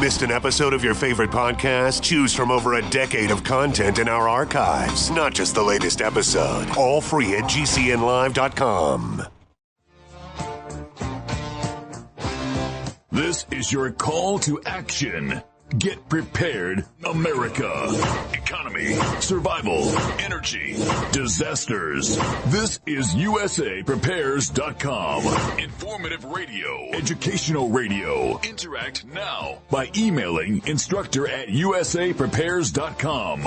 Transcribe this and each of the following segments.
Missed an episode of your favorite podcast? Choose from over a decade of content in our archives, not just the latest episode. All free at GCNlive.com. This is your call to action. Get prepared, America. Economy, survival, energy, disasters. This is USAPrepares.com. Informative radio, educational radio. Interact now by emailing instructor@USAPrepares.com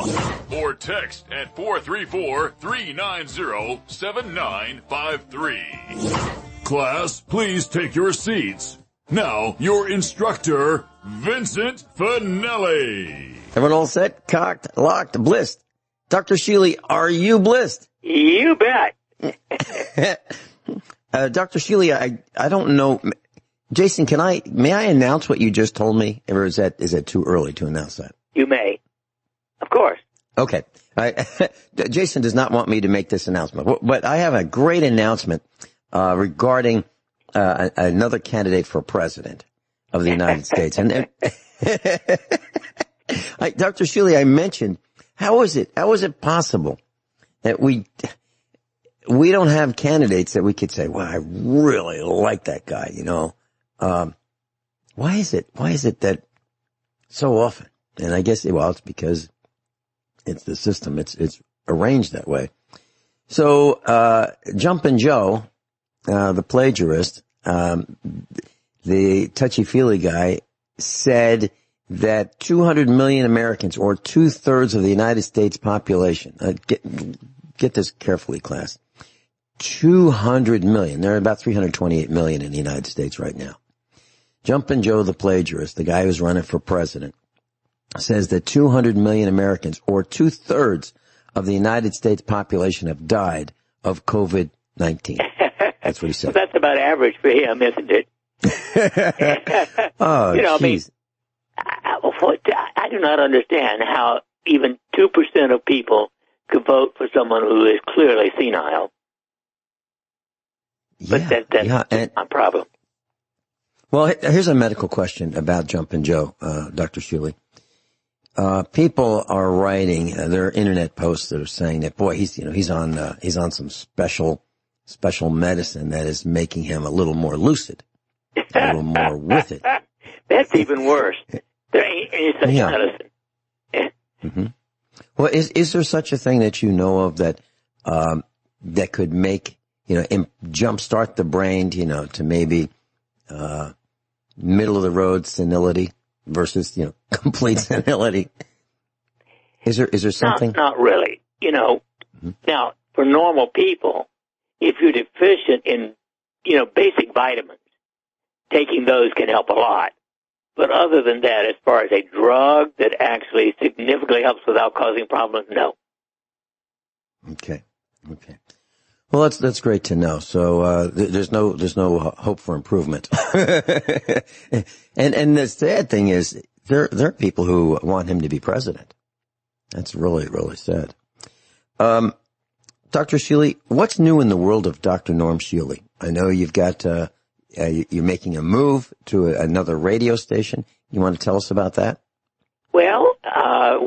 or text at 434-390-7953. Class, please take your seats. Now, your instructor, Vincent Finelli. Everyone all set? Cocked, locked, blissed. Dr. Shealy, are you blissed? You bet. Dr. Shealy, I don't know. Jason, may I announce what you just told me? Or is that too early to announce that? You may. Of course. Okay. Jason does not want me to make this announcement, but I have a great announcement, regarding another candidate for president of the United States. And Dr. Shealy, I mentioned, how is it possible that we don't have candidates that we could say, well, I really like that guy, you know? Why is it that so often? And I guess, it's because it's the system. It's arranged that way. So, Jumpin' Joe, the plagiarist, the touchy-feely guy, said that 200 million Americans, or 2/3 of the United States population, get this carefully, class, 200 million. There are about 328 million in the United States right now. Jumpin' Joe, the plagiarist, the guy who's running for president, says that 200 million Americans, or 2/3 of the United States population, have died of COVID-19. That's what he said. Well, that's about average for him, isn't it? Oh, geez. I do not understand how even 2% of people could vote for someone who is clearly senile. But that's my problem. Well, here's a medical question about Jumpin' Joe, Dr. Shealy. People are writing their internet posts that are saying that, boy, he's on some special medicine that is making him a little more lucid, a little more with it. That's even worse. There ain't any such medicine. Mm-hmm. Well, is there such a thing that you know of that could make, jumpstart the brain, to maybe middle of the road senility versus, complete senility? Is there something? Not really. Mm-hmm. Now, for normal people, if you're deficient in, basic vitamins, taking those can help a lot. But other than that, as far as a drug that actually significantly helps without causing problems, no. Okay. Well, that's great to know. So, there's no hope for improvement. and the sad thing is, there are people who want him to be president. That's really, really sad. Dr. Shealy, what's new in the world of Dr. Norm Shealy? I know you've got, you're making a move to another radio station. You want to tell us about that? Well,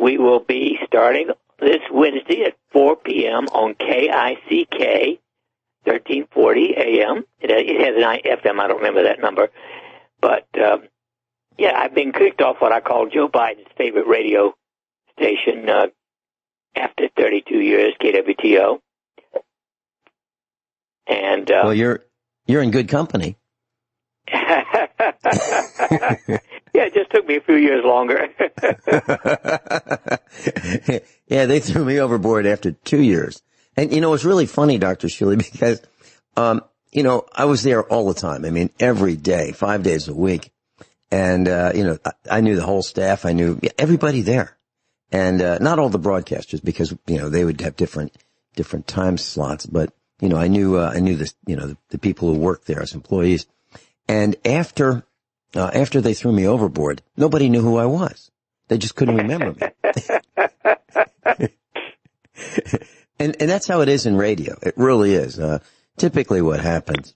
we will be starting this Wednesday at 4 p.m. on KICK, 1340 AM. It has an FM. I don't remember that number. But, I've been kicked off what I call Joe Biden's favorite radio station after 32 years, KWTO. And well, you're in good company. Yeah, it just took me a few years longer. Yeah, they threw me overboard after 2 years. And, it's really funny, Dr. Shealy, because, I was there all the time. I mean, every day, 5 days a week. And, I knew the whole staff. I knew everybody there. And, not all the broadcasters because, they would have different time slots. But, I knew this, the people who worked there as employees. And after they threw me overboard, nobody knew who I was. They just couldn't remember me. And that's how it is in radio. It really is. Typically what happens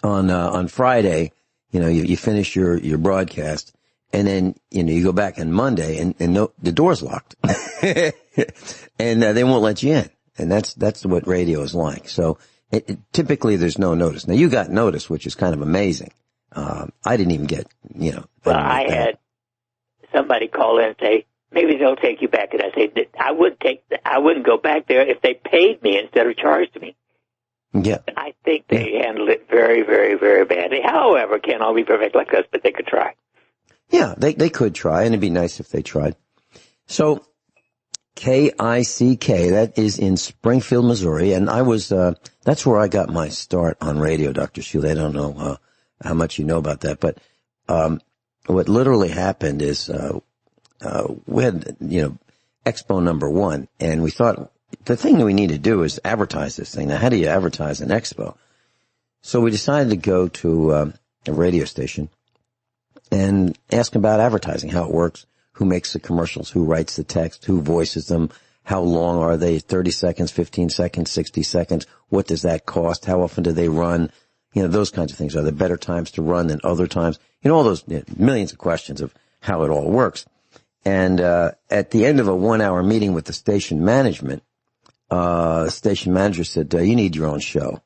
on Friday, you finish your broadcast And then, you go back on Monday and no, the door's locked and they won't let you in. And that's what radio is like. So typically there's no notice. Now you got notice, which is kind of amazing. I didn't even get, Well, I had somebody call in and say, maybe they'll take you back. And I say, I wouldn't go back there if they paid me instead of charged me. Yeah. I think they handled it very, very, very badly. However, can't all be perfect like us, but they could try. Yeah, they could try, and it'd be nice if they tried. So, KICK, that is in Springfield, Missouri, and that's where I got my start on radio, Dr. Shealy. I don't know how much you know about that, but what literally happened is we had, Expo number 1, and we thought the thing that we need to do is advertise this thing. Now, how do you advertise an expo? So we decided to go to a radio station and ask about advertising, how it works, who makes the commercials, who writes the text, who voices them, how long are they, 30 seconds, 15 seconds, 60 seconds, what does that cost, how often do they run, those kinds of things. Are there better times to run than other times? All those millions of questions of how it all works. And at the end of a 1-hour meeting with the station management, the station manager said, you need your own show.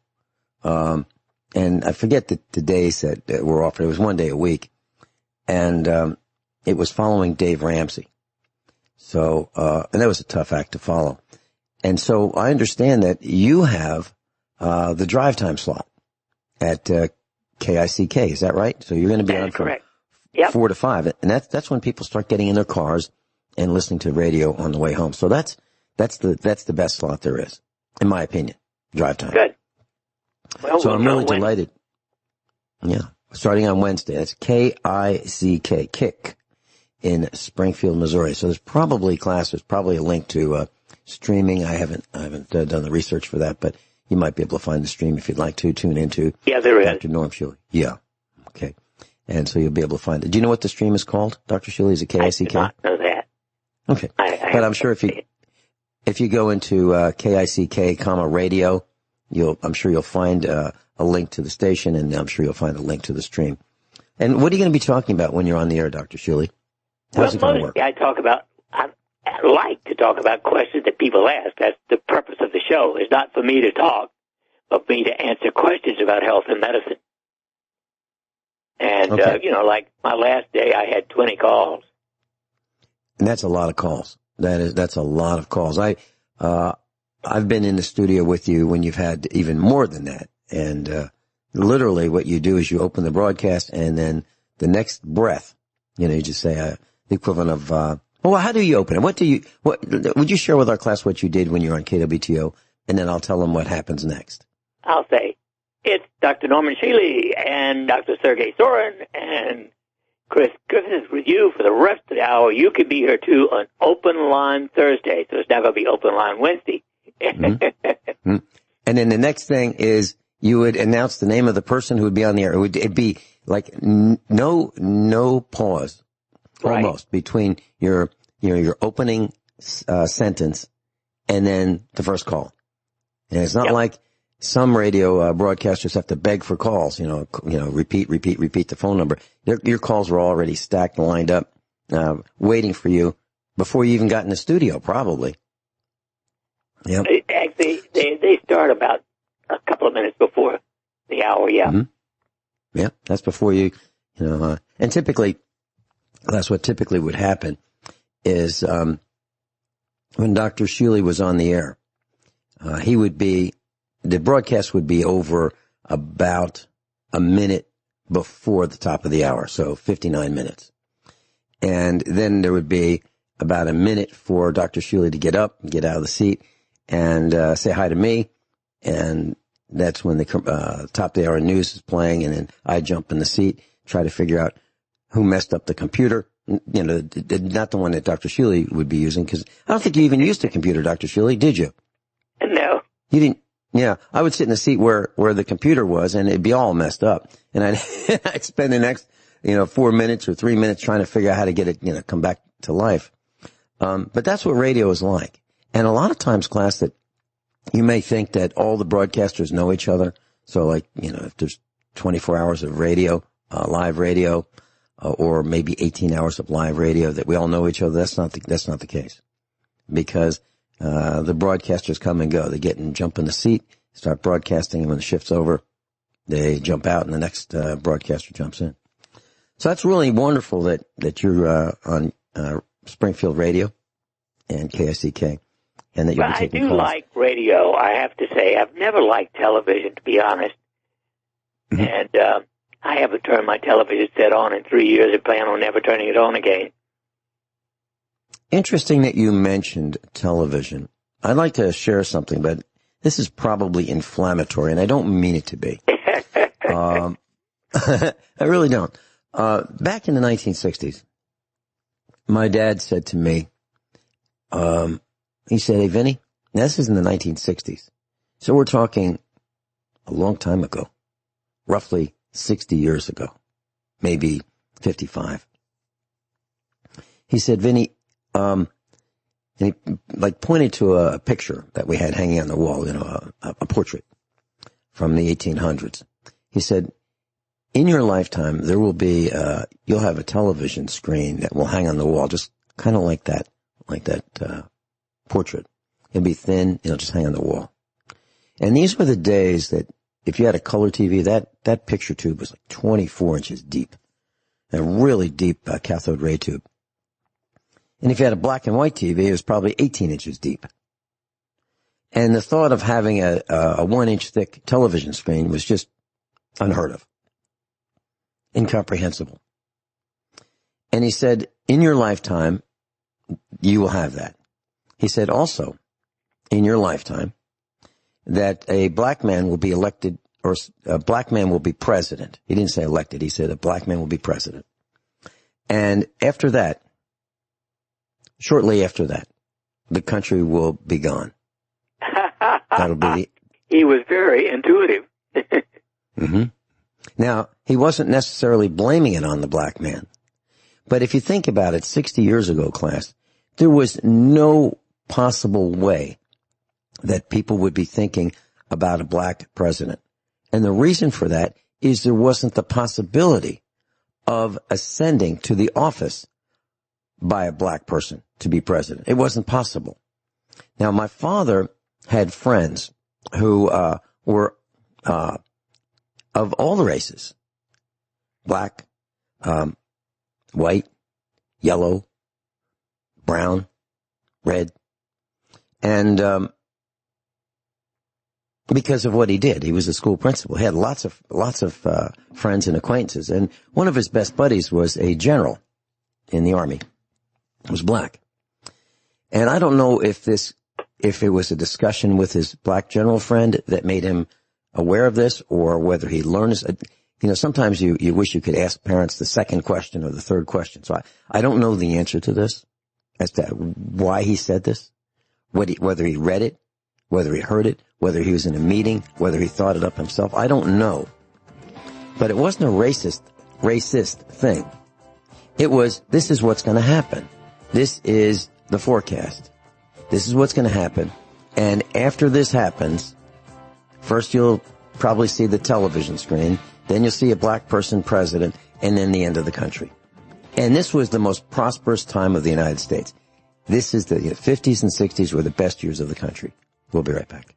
And I forget the days that were offered. It was one day a week. And it was following Dave Ramsey. So, and that was a tough act to follow. And so I understand that you have the drive time slot at KICK. Is that right? So you're going to be on from 4 to 5. And that's when people start getting in their cars and listening to radio on the way home. So that's the best slot there is, in my opinion. Drive time. Good. Well, so I'm really delighted. Yeah. Starting on Wednesday. That's KICK, Kick, in Springfield, Missouri. So there's probably a link to streaming. I haven't done the research for that, but you might be able to find the stream if you'd like to tune into. Yeah, there is. Dr. Norm Shealy. Yeah. Okay. And so you'll be able to find it. Do you know what the stream is called, Dr. Shealy? Is it KICK? I do not know that. Okay. But I'm sure if you go into KICK, radio, I'm sure you'll find a link to the station, and I'm sure you'll find a link to the stream. And what are you going to be talking about when you're on the air, Dr. Shealy? How's it going to work? I like to talk about questions that people ask. That's the purpose of the show. It's not for me to talk, but for me to answer questions about health and medicine. And, okay. Like my last day, I had 20 calls. And that's a lot of calls. That's a lot of calls. I've been in the studio with you when you've had even more than that. And, literally what you do is you open the broadcast, and then the next breath, you just say, the equivalent of, how do you open it? Would you share with our class what you did when you were on KWTO? And then I'll tell them what happens next. I'll say, it's Dr. Norman Shealy and Dr. Sergey Sorin and Chris Griffiths with you for the rest of the hour. You can be here too on Open Line Thursday. So it's now going to be Open Line Wednesday. Mm-hmm. And then the next thing is you would announce the name of the person who would be on the air. It'd be like no pause, almost, between your opening sentence and then the first call. And it's not like some radio broadcasters have to beg for calls. Repeat the phone number. Your calls were already stacked and lined up, waiting for you before you even got in the studio, probably. Yep. Actually, they start about a couple of minutes before the hour, yeah. Mm-hmm. Yeah, that's before you and typically, that's what typically would happen is, when Dr. Shealy was on the air, the broadcast would be over about a minute before the top of the hour, so 59 minutes. And then there would be about a minute for Dr. Shealy to get up, get out of the seat, and say hi to me. And that's when the top of the hour news is playing, and then I jump in the seat, try to figure out who messed up the computer. Not the one that Dr. Shealy would be using, because I don't think you even used a computer, Dr. Shealy, did you? No. You didn't? Yeah. I would sit in the seat where the computer was, and it'd be all messed up. And I'd spend the next, 4 minutes or 3 minutes trying to figure out how to get it, come back to life. But that's what radio is like. And a lot of times, class, that you may think that all the broadcasters know each other. So if there's 24 hours of radio, live radio, or maybe 18 hours of live radio that we all know each other. That's not the case, because the broadcasters come and go. They jump in the seat, start broadcasting, and when the shift's over, they jump out and the next broadcaster jumps in. So that's really wonderful that you're on Springfield Radio and KICK, and that you'll be taking calls. I do like radio, I have to say. I've never liked television, to be honest. Mm-hmm. And I haven't turned my television set on in 3 years and plan on never turning it on again. Interesting that you mentioned television. I'd like to share something, but this is probably inflammatory, and I don't mean it to be. I really don't. Back in the 1960s, my dad said to me, he said, "Hey, Vinny," now this is in the 1960s. So we're talking a long time ago, roughly 60 years ago, maybe 55. He said, "Vinny," and he pointed to a picture that we had hanging on the wall, a portrait from the 1800s. He said, "In your lifetime, there will be, you'll have a television screen that will hang on the wall, just kind of like that portrait. It'll be thin, it'll just hang on the wall." And these were the days that if you had a color TV, that picture tube was like 24 inches deep, a really deep cathode ray tube. And if you had a black and white TV, it was probably 18 inches deep. And the thought of having a 1-inch thick television screen was just unheard of. Incomprehensible. And he said, in your lifetime, you will have that. He said also, in your lifetime, that a black man will be elected, or a black man will be president. He didn't say elected. He said a black man will be president. And after that, shortly after that, the country will be gone. That'll be He was very intuitive. Mm-hmm. Now, he wasn't necessarily blaming it on the black man. But if you think about it, 60 years ago, class, there was no possible way that people would be thinking about a black president. And the reason for that is there wasn't the possibility of ascending to the office by a black person to be president. It wasn't possible. Now, my father had friends who were of all the races: black, white, yellow, brown, red. And because of what he did, he was a school principal. He had lots of friends and acquaintances. And one of his best buddies was a general in the Army. He was black. And I don't know if it was a discussion with his black general friend that made him aware of this, or whether he learned this. Sometimes you wish you could ask parents the second question or the third question. So I don't know the answer to this, as to why he said this, whether he read it, whether he heard it, whether he was in a meeting, whether he thought it up himself. I don't know. But it wasn't a racist thing. It was, this is what's going to happen. This is the forecast. This is what's going to happen. And after this happens, first you'll probably see the television screen, then you'll see a black person president, and then the end of the country. And this was the most prosperous time of the United States. This is the 50s and 60s were the best years of the country. We'll be right back.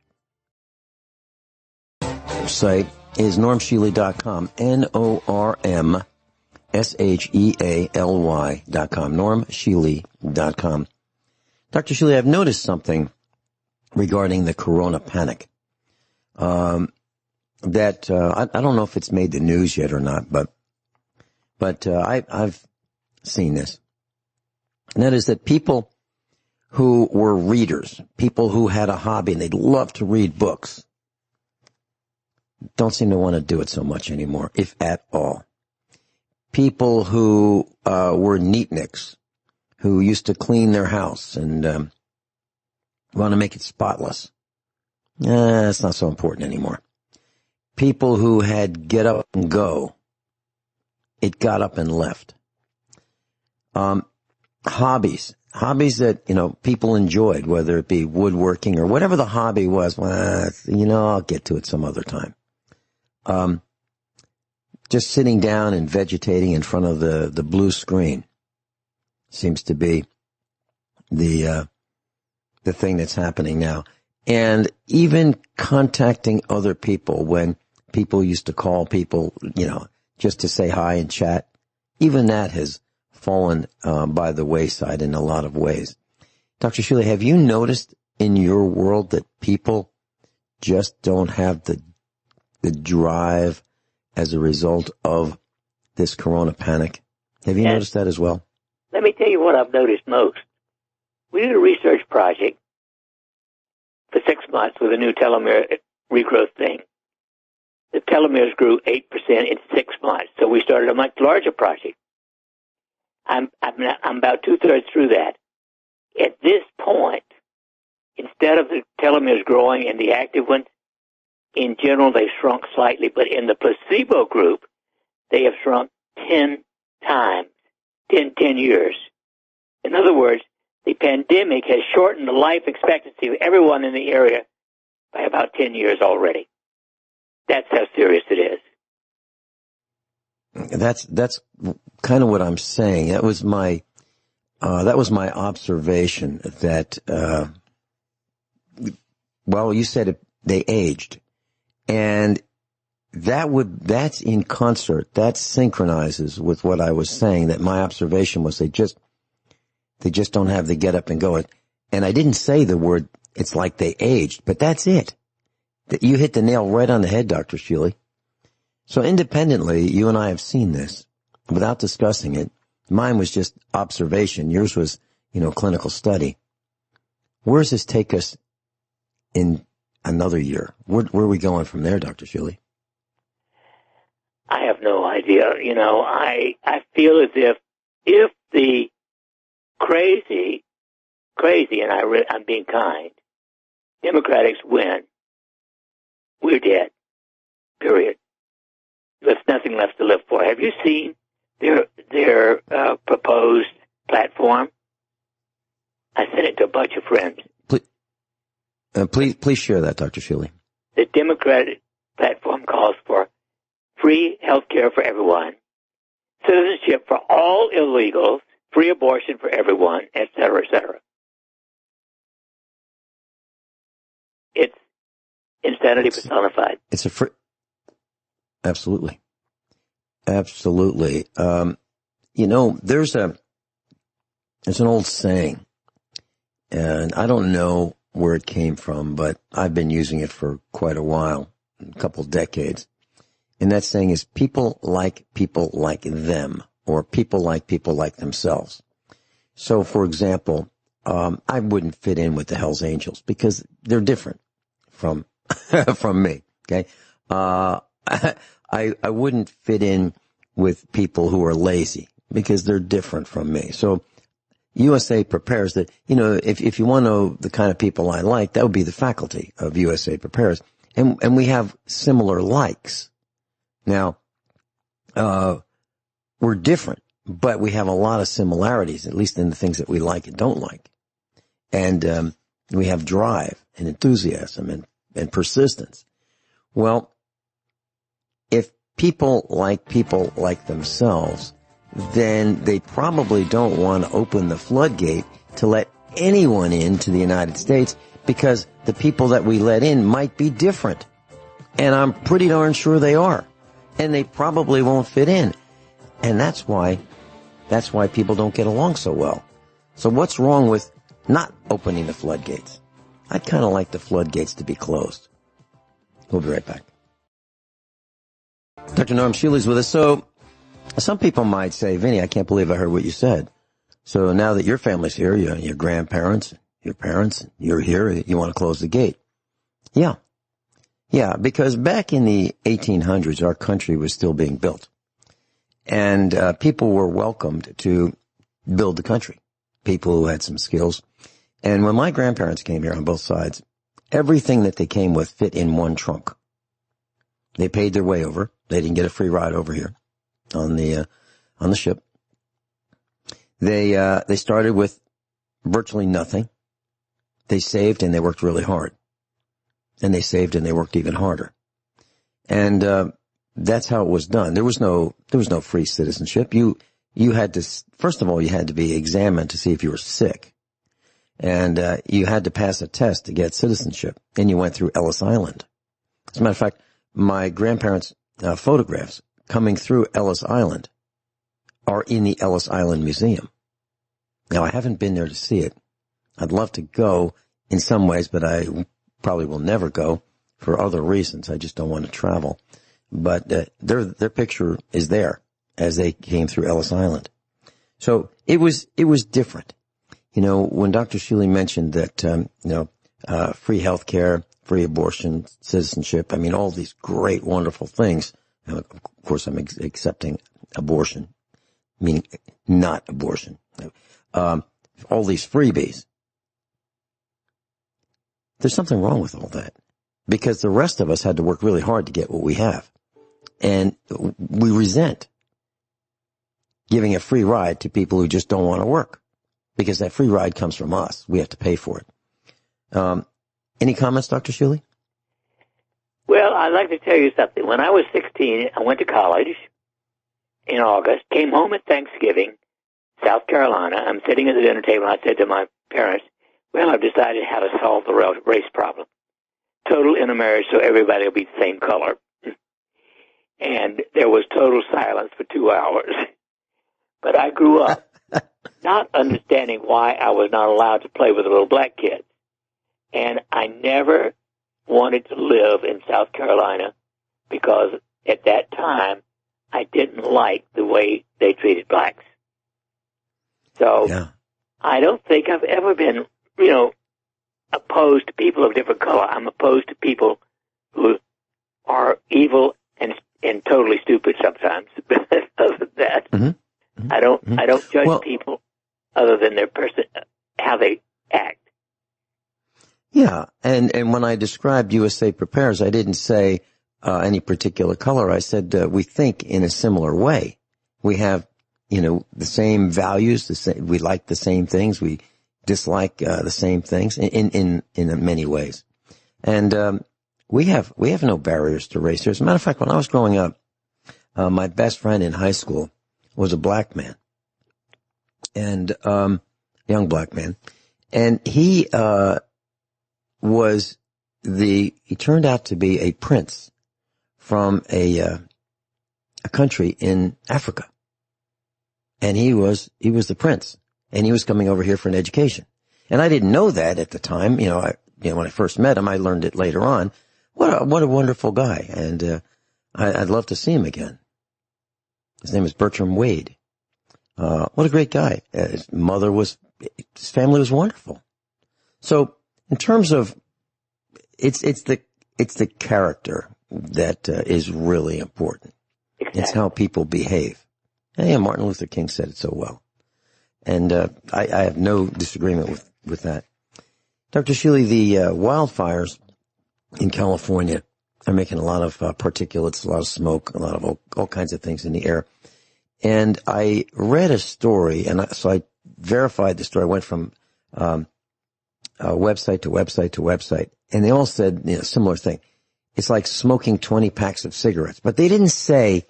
Our site is normshealy.com, NORMSHEALY.com, normshealy.com. Dr. Shealy, I've noticed something regarding the corona panic. I don't know if it's made the news yet or not, but I've seen this. And that is that people who were readers, people who had a hobby and they'd love to read books, don't seem to want to do it so much anymore, if at all. People who were neatniks, who used to clean their house and want to make it spotless, it's not so important anymore. People who had get up and go, it got up and left. Hobbies that, people enjoyed, whether it be woodworking or whatever the hobby was. Well, I'll get to it some other time. just sitting down and vegetating in front of the blue screen seems to be the thing that's happening now. And even contacting other people, when people used to call people, just to say hi and chat, even that has fallen by the wayside in a lot of ways. Dr. Shealy, have you noticed in your world that people just don't have the drive as a result of this corona panic? Have you noticed that as well? Let me tell you what I've noticed most. We did a research project for 6 months with a new telomere regrowth thing. The telomeres grew 8% in 6 months, so we started a much larger project. I'm about 2/3 through that. At this point, instead of the telomeres growing in the active ones, in general, they've shrunk slightly, but in the placebo group, they have shrunk 10 times, 10 years. In other words, the pandemic has shortened the life expectancy of everyone in the area by about 10 years already. That's how serious it is. That's kind of what I'm saying. That was my observation that, you said they aged. And that's in concert. That synchronizes with what I was saying, that my observation was they just don't have the get up and go. And I didn't say the word, it's like they aged, but that's it. You hit the nail right on the head, Dr. Shealy. So independently, you and I have seen this without discussing it. Mine was just observation. Yours was, clinical study. Where does this take us in another year? Where are we going from there, Dr. Shealy? I have no idea. I feel as if the crazy, and I'm being kind, Democrats win, we're dead. Period. There's nothing left to live for. Have you seen their proposed platform? I sent it to a bunch of friends. Please share that, Dr. Shealy. The Democratic platform calls for free health care for everyone, citizenship for all illegals, free abortion for everyone, et cetera, et cetera. It's insanity personified. It's a free... Absolutely. Absolutely. There's an old saying, and I don't know where it came from, but I've been using it for quite a while, a couple decades. And that saying is people like them, or people like themselves. So, for example, I wouldn't fit in with the Hells Angels because they're different from me. Okay, I wouldn't fit in with people who are lazy because they're different from me. So USA Prepares that, if you want to know the kind of people I like, that would be the faculty of USA Prepares. And we have similar likes. Now, we're different, but we have a lot of similarities, at least in the things that we like and don't like. And, we have drive and enthusiasm and persistence. Well, if people like themselves, then they probably don't want to open the floodgate to let anyone into the United States, because the people that we let in might be different. And I'm pretty darn sure they are. And they probably won't fit in. And that's why people don't get along so well. So what's wrong with not opening the floodgates? I'd kind of like the floodgates to be closed. We'll be right back. Dr. Norm Shealy's with us. So some people might say, Vinny, I can't believe I heard what you said. So now that your family's here, your grandparents, your parents, you're here, you want to close the gate. Yeah. Yeah, because back in the 1800s, our country was still being built. And people were welcomed to build the country, people who had some skills. And when my grandparents came here on both sides, everything that they came with fit in one trunk. They paid their way over. They didn't get a free ride over here on the ship. They started with virtually nothing. They saved and they worked really hard. And they saved and they worked even harder. And that's how it was done. There was no free citizenship. You had to, first of all, you had to be examined to see if you were sick. And, you had to pass a test to get citizenship. And you went through Ellis Island. As a matter of fact, my grandparents' photographs coming through Ellis Island are in the Ellis Island Museum. Now, I haven't been there to see it. I'd love to go in some ways, but I probably will never go for other reasons. I just don't want to travel. But their picture is there as they came through Ellis Island. So it was different. You know, when Dr. Shealy mentioned that, free health care, free abortion, citizenship, I mean, all these great, wonderful things. Now, of course, I'm accepting abortion, meaning not abortion. All these freebies. There's something wrong with all that, because the rest of us had to work really hard to get what we have. And we resent giving a free ride to people who just don't want to work, because that free ride comes from us. We have to pay for it. Any comments, Dr. Shealy? Well, I'd like to tell you something. When I was 16, I went to college in August, came home at Thanksgiving, South Carolina. I'm sitting at the dinner table, and I said to my parents, well, I've decided how to solve the race problem. Total intermarriage, so everybody will be the same color. And there was total silence for 2 hours. But I grew up not understanding why I was not allowed to play with the little black kids. And I never wanted to live in South Carolina because at that time I didn't like the way they treated blacks. So yeah. I don't think I've ever been, opposed to people of different color. I'm opposed to people who are evil and totally stupid sometimes. Other than that, I don't judge people other than their person, how they act. Yeah, and when I described USA Prepares, I didn't say any particular color. I said we think in a similar way. We have, the same values. We like the same things. We dislike the same things in many ways. And we have no barriers to race here. As a matter of fact, when I was growing up, my best friend in high school was a black man, and young black man, and he turned out to be a prince from a country in Africa. And he was the prince, and he was coming over here for an education. And I didn't know that at the time. When I first met him, I learned it later on. What a wonderful guy. And, I'd love to see him again. His name is Bertram Wade. What a great guy. His family was wonderful. So in terms of, it's the character that is really important. Exactly. It's how people behave. And yeah, Martin Luther King said it so well. And I have no disagreement with that. Dr. Shealy, the wildfires in California are making a lot of particulates, a lot of smoke, a lot of all kinds of things in the air. And I read a story, so I verified the story. I went from website to website to website, and they all said similar thing. It's like smoking 20 packs of cigarettes. But they didn't say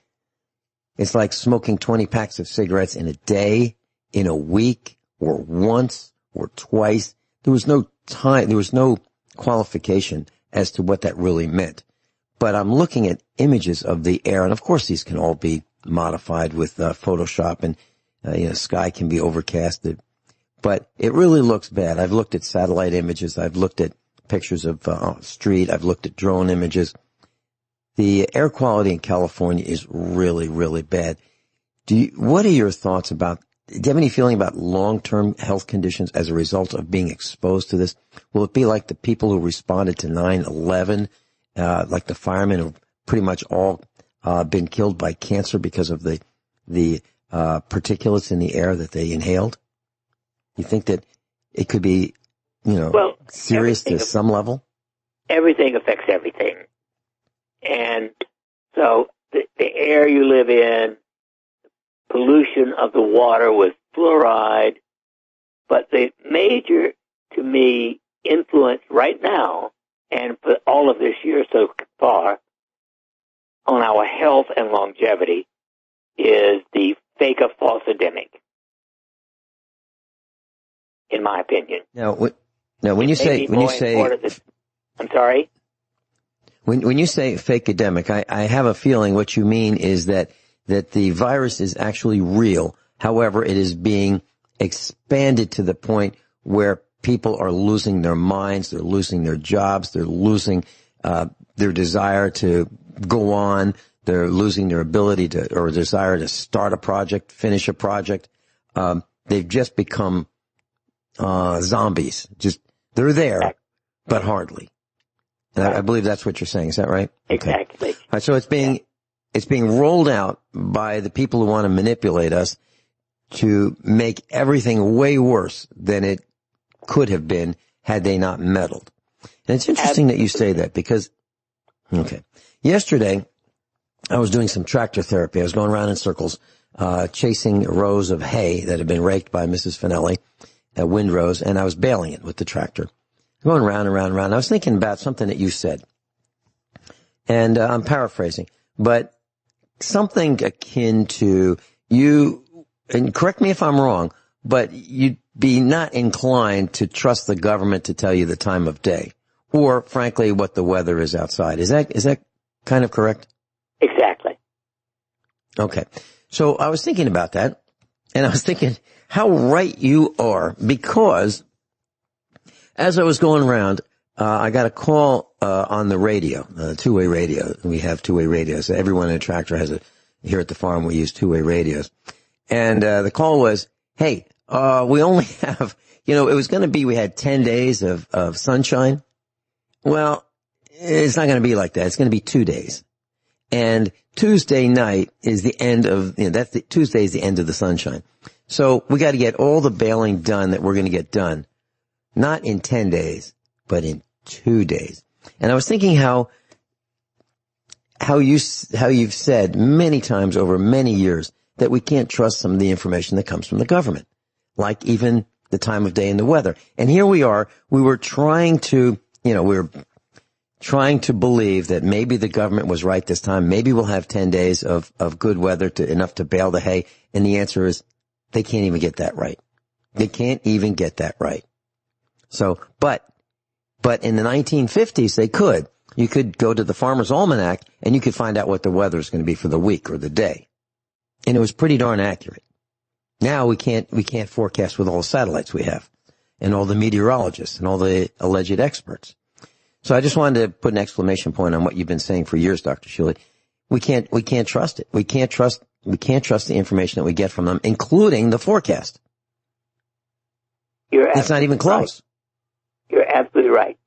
it's like smoking 20 packs of cigarettes in a day, in a week, or once, or twice. There was no time, there was no qualification as to what that really meant. But I'm looking at images of the air, and of course these can all be modified with Photoshop, and sky can be overcasted. But it really looks bad. I've looked at satellite images, I've looked at pictures of street, I've looked at drone images. The air quality in California is really, really bad. What are your thoughts about, do you have any feeling about long-term health conditions as a result of being exposed to this? Will it be like the people who responded to 9/11, like the firemen who've pretty much all been killed by cancer because of the particulates in the air that they inhaled? You think that it could be, serious to some level? Everything affects everything. And so the air you live in, pollution of the water with fluoride, but the major, to me, influence right now, and for all of this year so far, on our health health and longevity is the fake of false-endemic, in my opinion. Now, when you say, I'm sorry? When you say fake-endemic, I have a feeling what you mean is that the virus is actually real. However, it is being expanded to the point where people are losing their minds, they're losing their jobs, they're losing their desire to go on, they're losing their ability to, or desire to start a project, finish a project. They've just become zombies. They're there, but hardly. And I believe that's what you're saying. Is that right? Exactly. Okay. All right, so it's being rolled out by the people who want to manipulate us to make everything way worse than it could have been had they not meddled. And it's interesting that you say that because, yesterday I was doing some tractor therapy. I was going around in circles, chasing rows of hay that had been raked by Mrs. Finelli, windrows, and I was baling it with the tractor. Going round and round and round. I was thinking about something that you said. And I'm paraphrasing, but something akin to you, and correct me if I'm wrong, but you'd be not inclined to trust the government to tell you the time of day or, frankly, what the weather is outside. Is that kind of correct? Exactly. Okay. So I was thinking about that, and I was thinking how right you are, because as I was going around, I got a call on the radio, two-way radio. We have two-way radios. Everyone in a tractor has here at the farm we use two-way radios. And the call was, hey, we only have, it was going to be, we had 10 days of sunshine. Well, it's not going to be like that. It's going to be 2 days. And Tuesday night is the end of, Tuesday is the end of the sunshine. So we got to get all the baling done that we're going to get done. Not in 10 days, but in 2 days. And I was thinking how you've said many times over many years that we can't trust some of the information that comes from the government, like even the time of day and the weather. And here we are, we were trying to believe that maybe the government was right this time. Maybe we'll have 10 days of good weather enough to bale the hay. And the answer is they can't even get that right. They can't even get that right. So, but in the 1950s, they could. You could go to the Farmer's Almanac and you could find out what the weather is going to be for the week or the day. And it was pretty darn accurate. Now we can't forecast with all the satellites we have and all the meteorologists and all the alleged experts. So I just wanted to put an exclamation point on what you've been saying for years, Dr. Shealy. We can't trust it. We can't trust the information that we get from them, including the forecast. It's not even close. Right. You're absolutely right.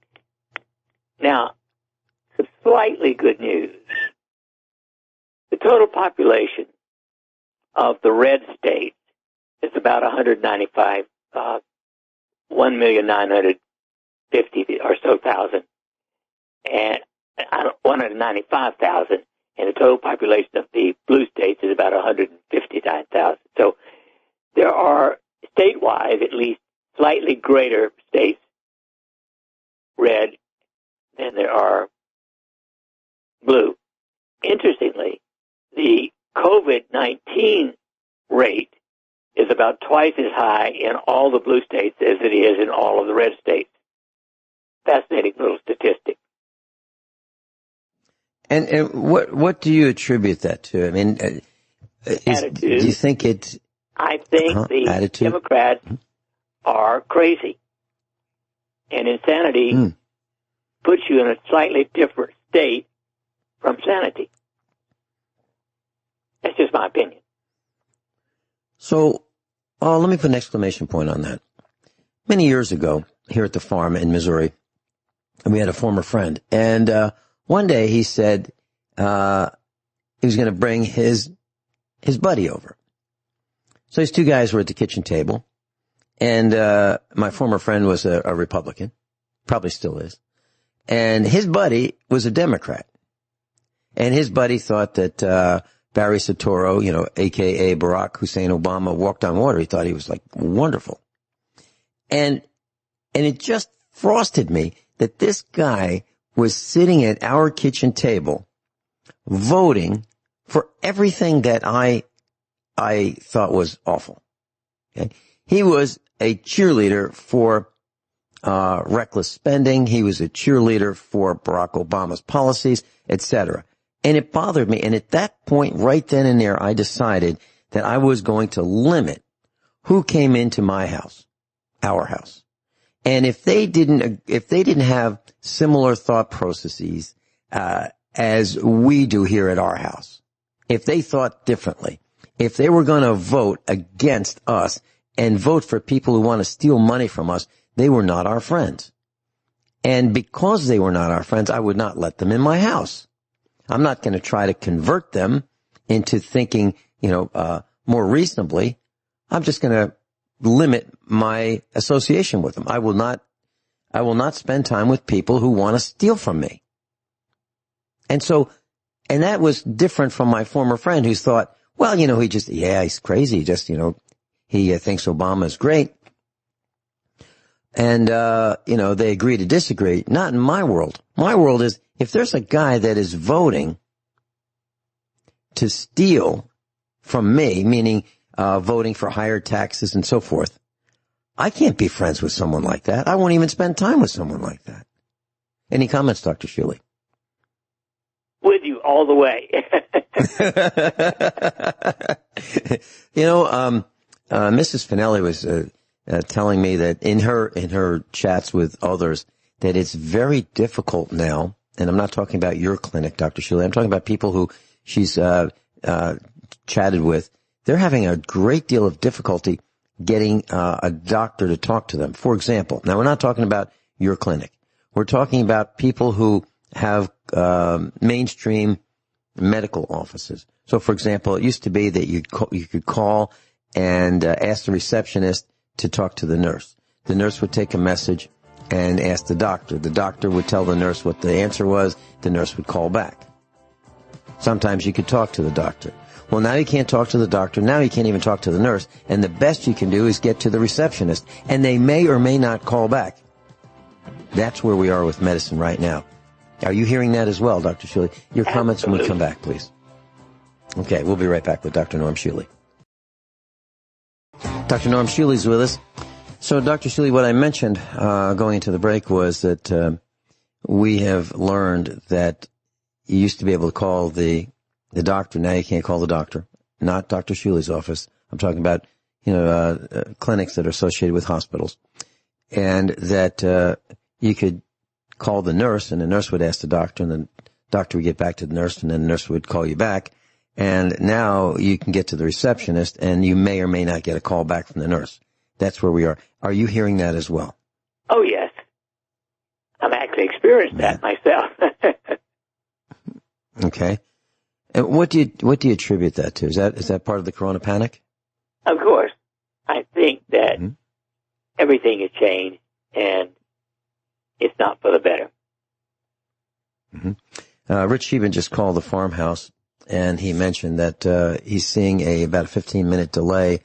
Now, some slightly good news. The total population of the red states is about 195, 1,950,000 or so thousand, and 195,000, and the total population of the blue states is about 159,000. So there are statewide at least slightly greater states red than there are blue. Interestingly, the COVID-19 rate is about twice as high in all the blue states as it is in all of the red states. Fascinating little statistic. And what do you attribute that to? I mean, attitude. Do you think it's... I think the attitude? Democrats are crazy. And insanity puts you in a slightly different state from sanity. That's just my opinion. So, let me put an exclamation point on that. Many years ago, here at the farm in Missouri, we had a former friend, and one day he said he was going to bring his buddy over. So these two guys were at the kitchen table, and my former friend was a Republican, probably still is, and his buddy was a Democrat. And his buddy thought that Barry Soetoro, a.k.a. Barack Hussein Obama, walked on water. He thought he was, wonderful. And it just frosted me that this guy was sitting at our kitchen table voting for everything that I thought was awful. Okay? He was a cheerleader for reckless spending. He was a cheerleader for Barack Obama's policies, etc. And it bothered me. And at that point, right then and there, I decided that I was going to limit who came into my house, our house. And if they didn't have similar thought processes as we do here at our house, if they thought differently, if they were going to vote against us and vote for people who want to steal money from us, they were not our friends. And because they were not our friends, I would not let them in my house. I'm not going to try to convert them into thinking, more reasonably. I'm just going to limit my association with them. I will not spend time with people who want to steal from me. And that was different from my former friend who thought, well, he's crazy. He thinks Obama is great. And, they agree to disagree. Not in my world. My world is, if there's a guy that is voting to steal from me, meaning voting for higher taxes and so forth, I can't be friends with someone like that. I won't even spend time with someone like that. Any comments, Dr. Shealy? With you all the way. Mrs. Finelli was telling me that in her chats with others that it's very difficult now, and I'm not talking about your clinic, Dr. Shealy, I'm talking about people who she's chatted with. They're having a great deal of difficulty getting a doctor to talk to them. For example, now we're not talking about your clinic. We're talking about people who have mainstream medical offices. So, for example, it used to be that you could call and ask the receptionist to talk to the nurse. The nurse would take a message and ask the doctor. The doctor would tell the nurse what the answer was. The nurse would call back. Sometimes you could talk to the doctor. Well, now you can't talk to the doctor. Now you can't even talk to the nurse. And the best you can do is get to the receptionist. And they may or may not call back. That's where we are with medicine right now. Are you hearing that as well, Dr. Shealy? Your comments when we come back, please. Okay, we'll be right back with Dr. Norm Shealy. Dr. Norm Shealy's with us. So, Dr. Shealy, what I mentioned going into the break was that we have learned that you used to be able to call the doctor. Now you can't call the doctor. Not Dr. Shealy's office. I'm talking about, clinics that are associated with hospitals. And that you could call the nurse, and the nurse would ask the doctor, and the doctor would get back to the nurse, and then the nurse would call you back. And now you can get to the receptionist, and you may or may not get a call back from the nurse. That's where we are. Are you hearing that as well? Oh, yes. I'm actually experienced that myself. Okay. And what do you attribute that to? Is that part of the corona panic? Of course. I think that everything has changed, and it's not for the better. Mm-hmm. Rich Sheehan just called the farmhouse, and he mentioned that he's seeing about a 15-minute delay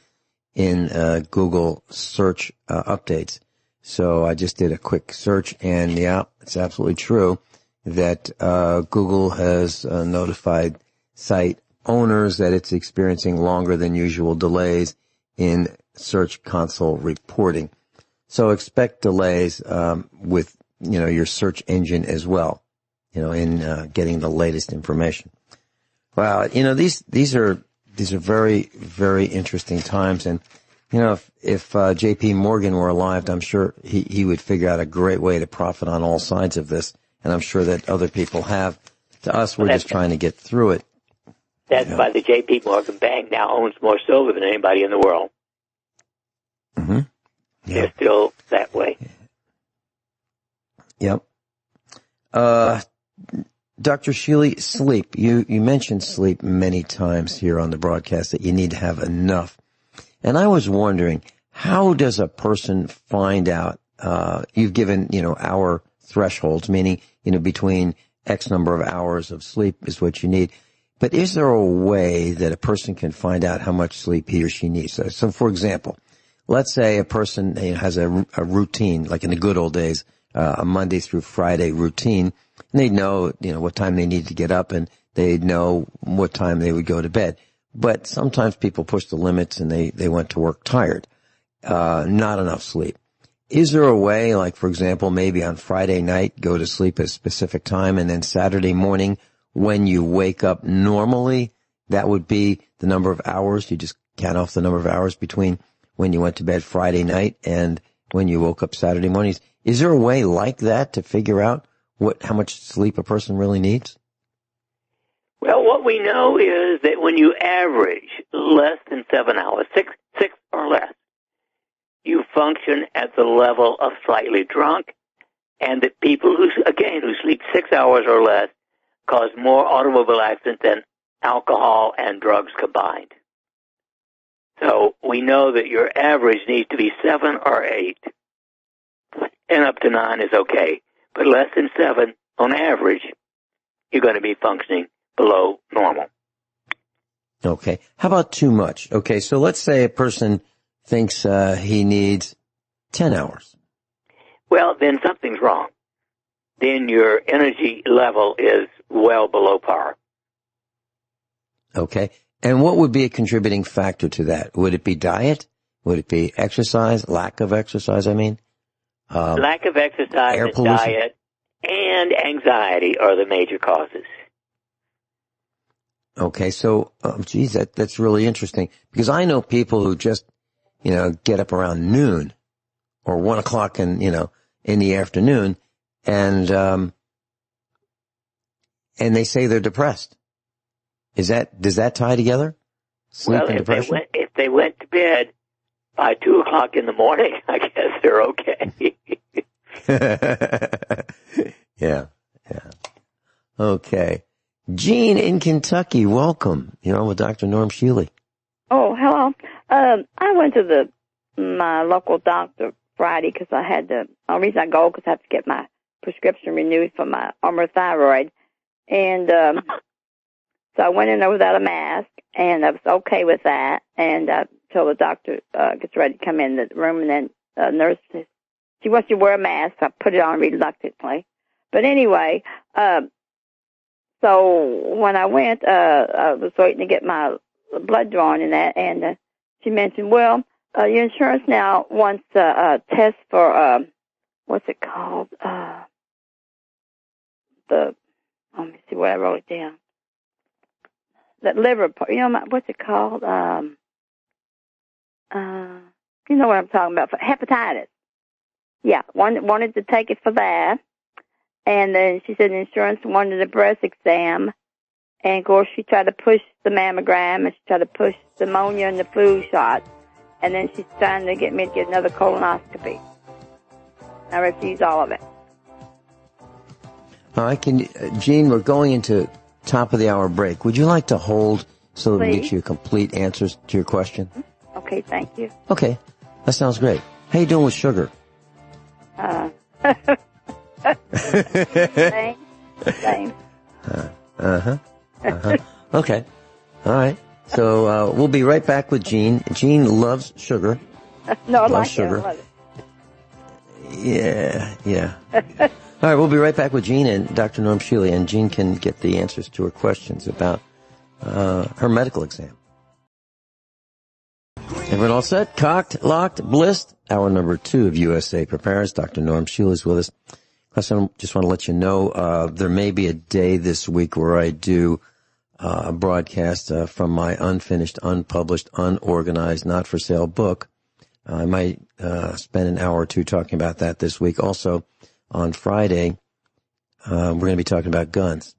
in Google search updates. So I just did a quick search, and yeah, it's absolutely true that Google has notified site owners that it's experiencing longer than usual delays in Search Console reporting. So expect delays with your search engine as well, in getting the latest information. Wow, these are very, very interesting times, and if J.P. Morgan were alive, I'm sure he would figure out a great way to profit on all sides of this, and I'm sure that other people have. To us, we're just trying to get through it. That's why the J.P. Morgan Bank now owns more silver than anybody in the world. Mm-hmm. Yeah. They're still that way. Yep. Dr. Shealy, sleep. You mentioned sleep many times here on the broadcast, that you need to have enough. And I was wondering, how does a person find out, you've given, hour thresholds, meaning, between X number of hours of sleep is what you need. But is there a way that a person can find out how much sleep he or she needs? So for example, let's say a person has a routine, like in the good old days, a Monday through Friday routine, and they know, what time they need to get up, and they'd know what time they would go to bed. But sometimes people push the limits and they went to work tired. Not enough sleep. Is there a way, like, for example, maybe on Friday night, go to sleep at a specific time, and then Saturday morning, when you wake up normally, that would be the number of hours? You just count off the number of hours between when you went to bed Friday night and when you woke up Saturday mornings. Is there a way like that to figure out how much sleep a person really needs? Well, what we know is that when you average less than 7 hours, six or less, you function at the level of slightly drunk, and that people who sleep 6 hours or less cause more automobile accidents than alcohol and drugs combined. So we know that your average needs to be 7 or 8, and up to 9 is okay. But less than 7, on average, you're going to be functioning below normal. Okay. How about too much? Okay, so let's say a person thinks he needs 10 hours. Well, then something's wrong. Then your energy level is well below par. Okay. And what would be a contributing factor to that? Would it be diet? Would it be exercise? Lack of exercise, I mean? Lack of exercise, air and pollution? diet, and anxiety are the major causes. Okay, so, that's really interesting. Because I know people who just, get up around noon or 1 o'clock in the afternoon and they say they're depressed. Does that tie together? Sleep and depression? If they went to bed by 2 o'clock in the morning, I guess they're okay. Yeah. Okay. Jean in Kentucky, welcome. You're on with Dr. Norm Shealy. Oh, hello. I went to my local doctor Friday because I had the only reason I go because I have to get my prescription renewed for my thyroid, and so I went in there without a mask, and I was okay with that. And till the doctor gets ready to come in the room, and then the nurse says she wants you to wear a mask. So I put it on reluctantly, but anyway. So when I went, I was waiting to get my blood drawn and that, and she mentioned, well, your insurance now wants a test for, what's it called? Let me see what I wrote it down. That liver part, what's it called? You know what I'm talking about, for hepatitis. Yeah, wanted to take it for that. And then she said insurance wanted a breast exam. And, of course, she tried to push the mammogram, and she tried to push the pneumonia and the flu shot. And then she's trying to get me to get another colonoscopy. I refuse all of it. All right, Jean, we're going into top of the hour break. Would you like to hold so that we can get you complete answers to your question? Okay, thank you. Okay, that sounds great. How you doing with sugar? Same. Okay. All right. So we'll be right back with Jean. Jean loves sugar. No, I loves like sugar. it. I love it. Yeah. All right, we'll be right back with Jean and Dr. Norm Shealy, and Jean can get the answers to her questions about her medical exam. Everyone all set? Cocked, locked, blissed? Hour number 2 of USA Prepares. Dr. Norm Shealy is with us. Plus, I just want to let you know there may be a day this week where I do a broadcast from my unfinished, unpublished, unorganized, not-for-sale book. I might spend an hour or two talking about that this week. Also, on Friday, we're going to be talking about guns.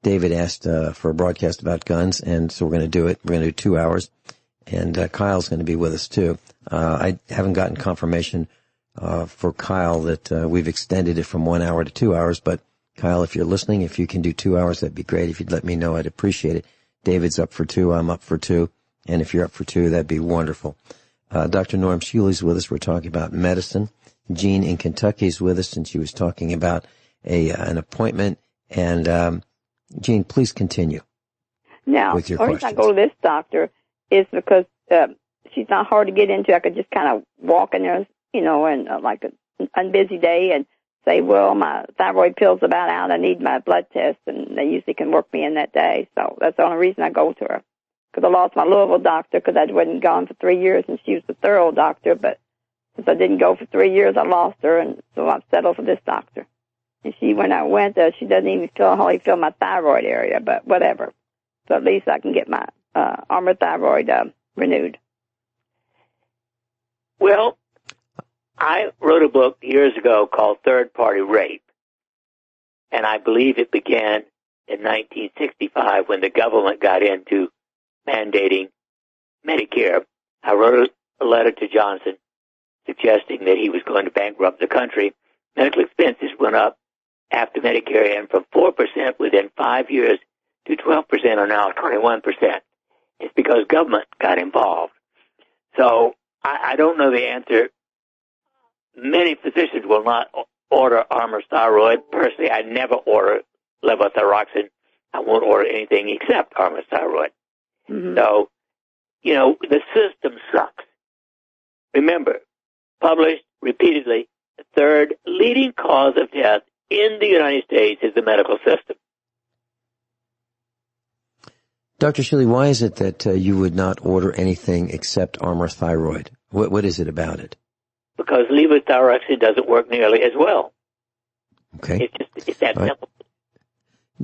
David asked for a broadcast about guns, and so we're going to do it. We're going to do 2 hours, and Kyle's going to be with us, too. I haven't gotten confirmation for Kyle that we've extended it from 1 hour to 2 hours, but Kyle, if you're listening, if you can do 2 hours, that'd be great. If you'd let me know, I'd appreciate it. David's up for 2, I'm up for 2, and if you're up for 2, that'd be wonderful. Dr. Norm Shealy's with us. We're talking about medicine. Jean in Kentucky is with us, and she was talking about an appointment. And Jean, please continue. Now, with your the reason I questions. go to this doctor is because she's not hard to get into. I could just kind of walk in there, and like an unbusy day and say, well, my thyroid pill's about out. I need my blood test, and they usually can work me in that day. So that's the only reason I go to her. Because I lost my Louisville doctor because I wasn't gone for 3 years, and she was a thorough doctor. But since I didn't go for 3 years, I lost her, and so I've settled for this doctor. And when I went there, she doesn't even hardly feel my thyroid area, but whatever. So at least I can get my Armour thyroid renewed. Well, I wrote a book years ago called Third Party Rape, and I believe it began in 1965 when the government got into mandating Medicare. I wrote a letter to Johnson suggesting that he was going to bankrupt the country. Medical expenses went up after Medicare, and from 4% within 5 years to 12% are now 21%. It's because government got involved. So I don't know the answer. Many physicians will not order Armour thyroid. Personally, I never order levothyroxine. I won't order anything except Armour thyroid. Mm-hmm. So, the system sucks. Remember, published repeatedly, the third leading cause of death in the United States is the medical system. Dr. Shealy, why is it that you would not order anything except Armour thyroid? What is it about it? Because levothyroxine doesn't work nearly as well. Okay. It's that simple.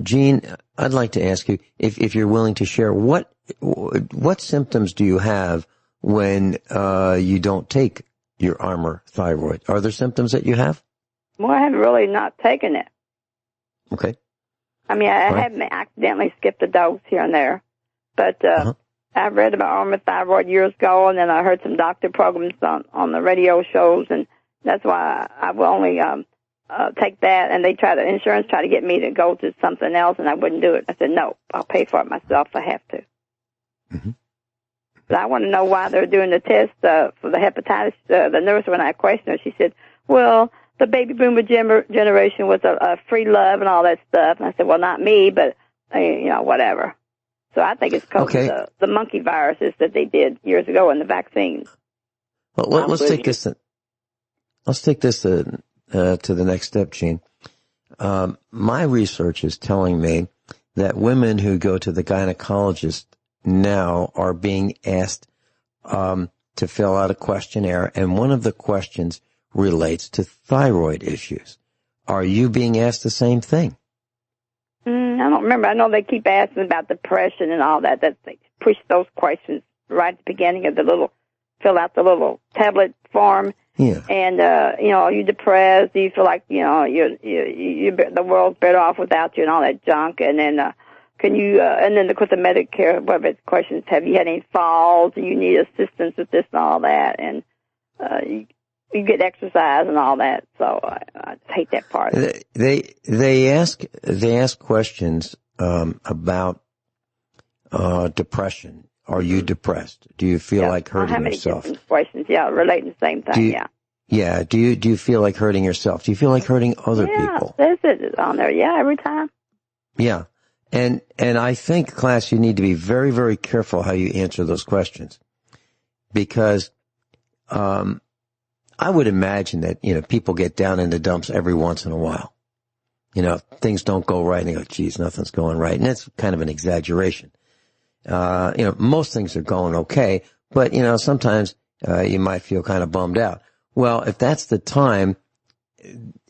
Gene, I'd like to ask you, if you're willing to share, what symptoms do you have when you don't take your Armour thyroid? Are there symptoms that you have? Well, I haven't really not taken it. Okay. I mean, I haven't accidentally skipped a dose here and there. But I read about Armour thyroid years ago, and then I heard some doctor programs on the radio shows, and that's why I will only take that. And insurance tried to get me to go to something else, and I wouldn't do it. I said, no, I'll pay for it myself if I have to. Mm-hmm. But I want to know why they're doing the test for the hepatitis. The nurse, when I questioned her, she said, well, the baby boomer generation was a free love and all that stuff. And I said, well, not me, but, whatever. So I think it's because of the monkey viruses that they did years ago in the vaccines. Well, let's take this. Let's take this to the next step, Gene. My research is telling me that women who go to the gynecologist now are being asked to fill out a questionnaire, and one of the questions relates to thyroid issues. Are you being asked the same thing? I don't remember. I know they keep asking about depression and all that. That they push those questions right at the beginning of fill out the little tablet form. Yeah. And, are you depressed? Do you feel like, the world's better off without you and all that junk? And then, and then of course the Medicare, questions, have you had any falls? Do you need assistance with this and all that? And, you get exercise and all that, so I hate that part. They ask questions about depression. Are you depressed? Do you feel like hurting yourself? Different questions, relating the same thing. Yeah. Do you feel like hurting yourself? Do you feel like hurting other people? Yeah, there's it on there. Yeah, every time. Yeah, and I think, class, you need to be very, very careful how you answer those questions, because I would imagine that, people get down in the dumps every once in a while. Things don't go right and they go, geez, nothing's going right. And that's kind of an exaggeration. Most things are going okay, but, sometimes, you might feel kind of bummed out. Well, if that's the time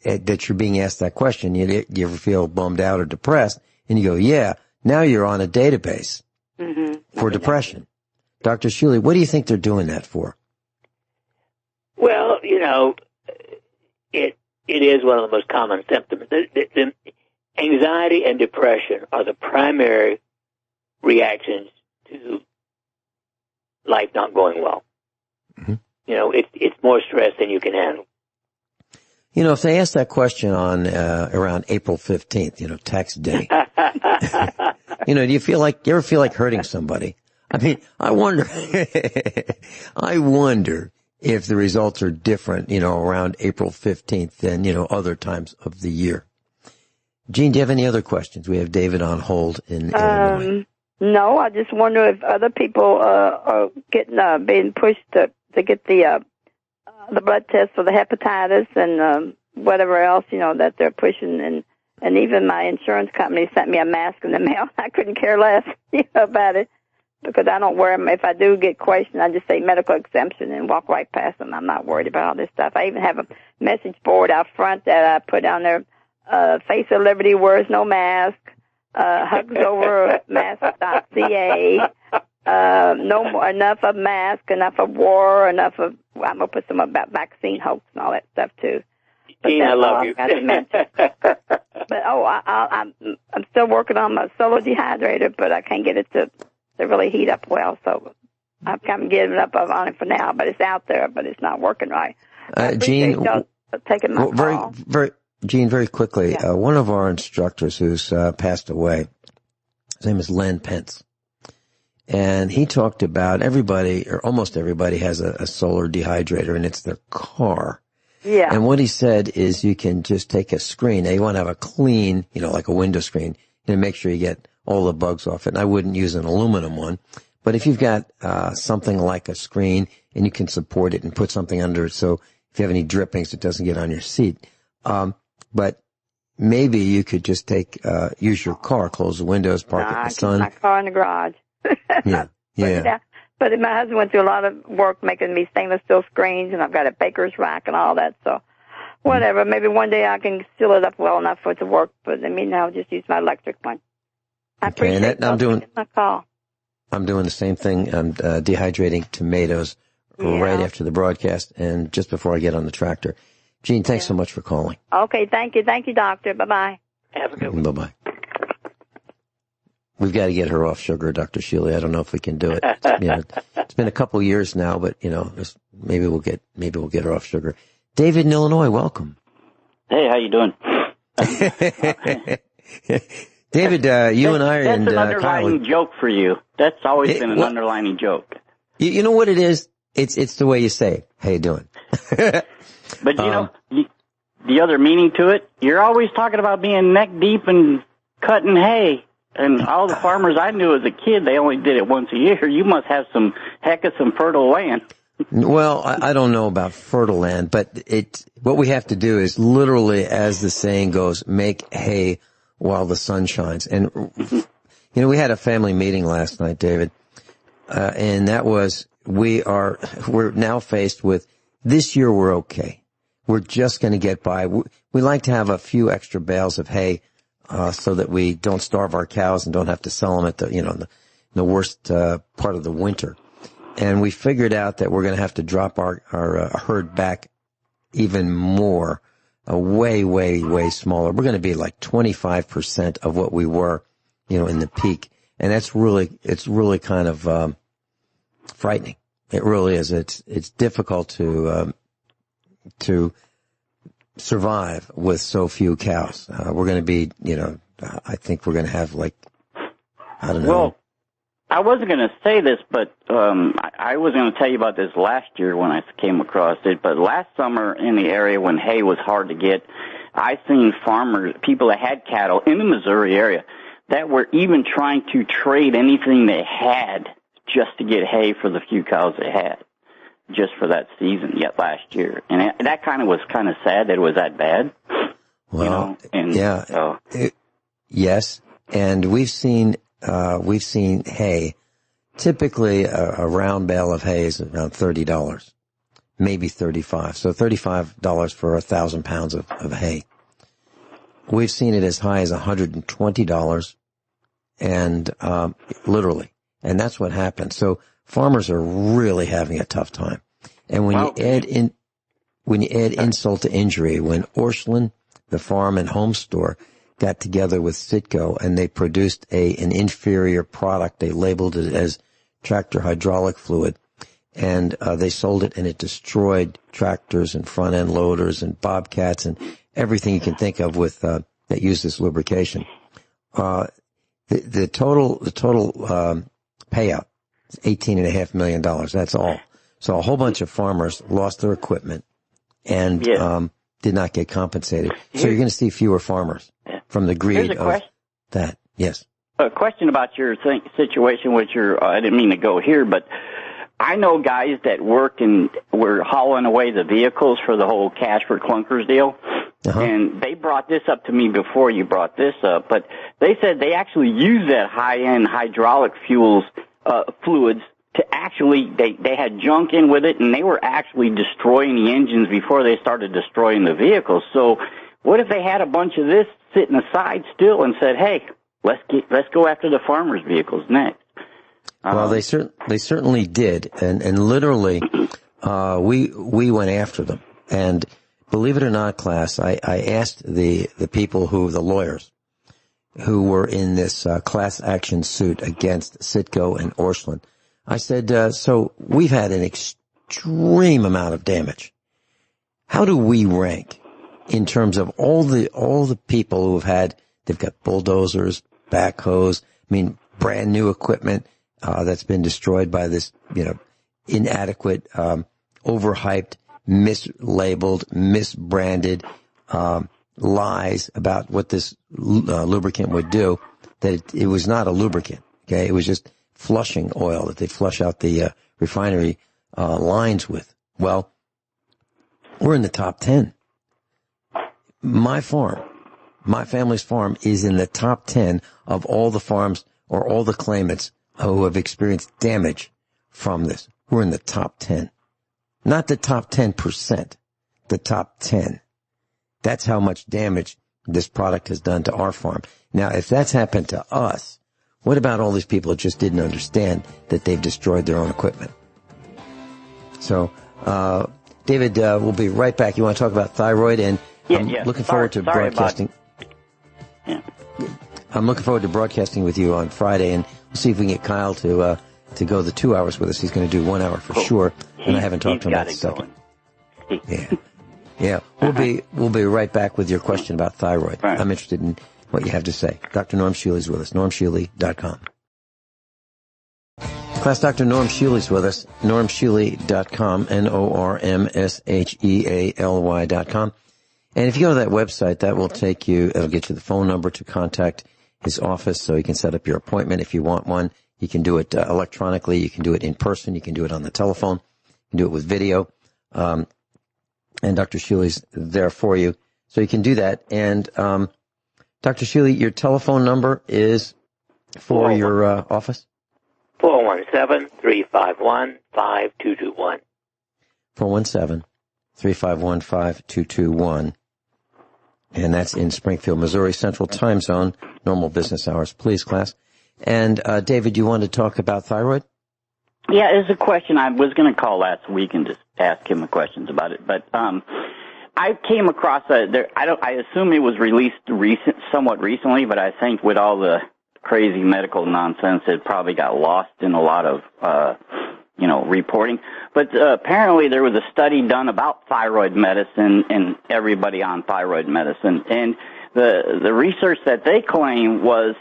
that you're being asked that question, you ever feel bummed out or depressed, and you go, yeah, now you're on a database for depression. Dr. Shealy, what do you think they're doing that for? Well, it is one of the most common symptoms. The anxiety and depression are the primary reactions to life not going well. Mm-hmm. It's more stress than you can handle. If they ask that question on around April 15th, tax day, do you ever feel like hurting somebody? I mean, I wonder if the results are different, around April 15th than, other times of the year. Gene, do you have any other questions? We have David on hold in Illinois. No, I just wonder if other people are being pushed to get the blood test for the hepatitis, and whatever else, that they're pushing. And even my insurance company sent me a mask in the mail. I couldn't care less, about it, because I don't wear them. If I do get questioned, I just say medical exemption and walk right past them. I'm not worried about all this stuff. I even have a message board out front that I put down there, Face of Liberty wears no mask, hugs over mask.ca, no more, enough of mask, enough of war, enough of, I'm going to put some about vaccine hoax and all that stuff, too. Gene, I love you. But I'm still working on my solar dehydrator, but I can't get it to really heat up well. So I've kind of given up on it for now. But it's out there, but it's not working right. Gene, taking my call. Gene, very quickly, one of our instructors who's passed away, his name is Len Pence, and he talked about everybody, or almost everybody, has a solar dehydrator, and it's their car. Yeah. And what he said is you can just take a screen. Now you want to have a clean, like a window screen, and make sure you get all the bugs off it. And I wouldn't use an aluminum one, but if you've got something like a screen and you can support it and put something under it, so if you have any drippings, it doesn't get on your seat. But maybe you could just use your car, close the windows, park it in the sun. My car in the garage. Yeah. But my husband went through a lot of work making me stainless steel screens, and I've got a baker's rack and all that. So, whatever. Maybe one day I can seal it up well enough for it to work. But in the meantime, I'll just use my electric one. I appreciate my call. I'm doing the same thing. I'm dehydrating tomatoes right after the broadcast and just before I get on the tractor. Gene, thanks so much for calling. Okay, thank you. Thank you, doctor. Bye-bye. Have a good one. Bye-bye. We've got to get her off sugar, Dr. Shealy. I don't know if we can do it. It's been a couple years now, but maybe we'll get her off sugar. David in Illinois, welcome. Hey, how you doing? David, you and I and that's an underlining Kyle, joke for you. That's always been an underlining joke. You know what it is? It's the way you say it. How you doing? But the other meaning to it, you're always talking about being neck deep and cutting hay. And all the farmers I knew as a kid, they only did it once a year. You must have some fertile land. Well, I don't know about fertile land, but what we have to do is literally, as the saying goes, make hay while the sun shines. And, we had a family meeting last night, David, and that was, we're now faced with, this year we're okay. We're just going to get by. We like to have a few extra bales of hay, so that we don't starve our cows and don't have to sell them at the worst part of the winter. And we figured out that we're going to have to drop our herd back even more, way, way, way smaller. We're going to be like 25% of what we were, in the peak. And it's really kind of frightening. It really is. It's difficult to survive with so few cows. We're going to be, I think we're going to have I don't know. Well, I wasn't going to say this, but I was going to tell you about this last year when I came across it. But last summer in the area when hay was hard to get, I seen people that had cattle in the Missouri area that were even trying to trade anything they had just to get hay for the few cows they had, just for that season yet last year. And that was kind of sad that it was that bad. Well, yes. And we've seen hay. Typically a round bale of hay is around $30, maybe $35. So $35 for 1,000 pounds of hay. We've seen it as high as $120 and, literally. And that's what happened. So farmers are really having a tough time. And when you add insult to injury, when Orscheln, the farm and home store, got together with Citgo and they produced an inferior product, they labeled it as tractor hydraulic fluid, and they sold it, and it destroyed tractors and front end loaders and bobcats and everything you can think of with that uses lubrication. The total payout is $18.5 million. That's all. So a whole bunch of farmers lost their equipment and did not get compensated. So you're going to see fewer farmers from the greed of that. Yes. A question about your situation with I didn't mean to go here, but I know guys that work and were hauling away the vehicles for the whole cash for clunkers deal. And they brought this up to me before you brought this up, but they said they actually use that high-end hydraulic fluids to actually, they had junk in with it, and they were actually destroying the engines before they started destroying the vehicles. So what if they had a bunch of this sitting aside still and said, hey, let's go after the farmers' vehicles next? Well, they certainly did, and literally, we went after them. And believe it or not, class, I asked the people the lawyers who were in this class action suit against Citgo and Orscheln. I said, so we've had an extreme amount of damage. How do we rank in terms of all the people who they've got bulldozers, backhoes, brand new equipment that's been destroyed by this, inadequate, overhyped, mislabeled, misbranded lies about what this lubricant would do, that it was not a lubricant, okay? It was just flushing oil that they flush out the refinery lines with. Well, we're in the top 10. My farm, my family's farm, is in the top 10 of all the farms or all the claimants who have experienced damage from this. We're in the top 10. Not the top 10%, the top 10. That's how much damage this product has done to our farm. Now, if that's happened to us, what about all these people that just didn't understand that they've destroyed their own equipment? So, David, we'll be right back. You want to talk about thyroid? And I'm looking forward to broadcasting. I'm looking forward to broadcasting with you on Friday, and we'll see if we can get Kyle to go the 2 hours with us. He's going to do 1 hour for sure, and I haven't talked to him about the second. Yeah. We'll be right back with your question about thyroid. Right. I'm interested in what you have to say. Dr. Norm Shealy's with us. NormShealy.com. Class, Dr. Norm Shealy's with us. NormShealy.com. NormShealy.com. And if you go to that website, that will take you. It'll get you the phone number to contact his office, so you can set up your appointment if you want one. You can do it electronically. You can do it in person. You can do it on the telephone. You can do it with video. And Dr. Shealy's there for you. So you can do that. And Dr. Shealy, your telephone number is for your office? 417-351-5221. 417-351-5221. And that's in Springfield, Missouri, Central Time Zone, normal business hours. Please, class. And David, you want to talk about thyroid? Yeah, it's a question. I was going to call last week and just ask him the questions about it, but I came across I assume it was released somewhat recently, but I think with all the crazy medical nonsense, it probably got lost in a lot of reporting. But apparently, there was a study done about thyroid medicine and everybody on thyroid medicine, and the research that they claim was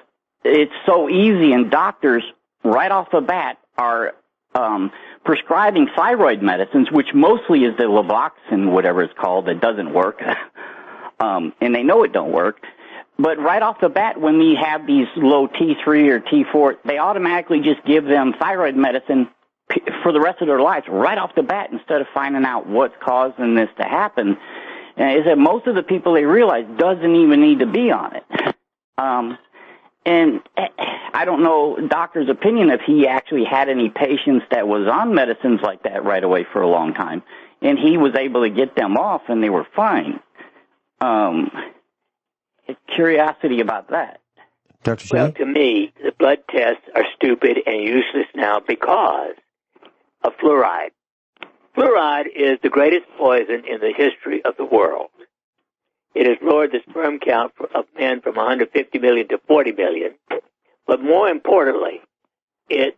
it's so easy, and doctors right off the bat are prescribing thyroid medicines, which mostly is the Lavoxin, whatever it's called, that doesn't work, and they know it don't work. But right off the bat, when we have these low T3 or T4, they automatically just give them thyroid medicine for the rest of their lives right off the bat instead of finding out what's causing this to happen. Is that most of the people they realize doesn't even need to be on it. And I don't know doctor's opinion if he actually had any patients that was on medicines like that right away for a long time, and he was able to get them off and they were fine. Curiosity about that. Dr. Shealy? Well, to me, the blood tests are stupid and useless now because of fluoride. Fluoride is the greatest poison in the history of the world. It has lowered the sperm count of men from 150 million to 40 million. But more importantly, it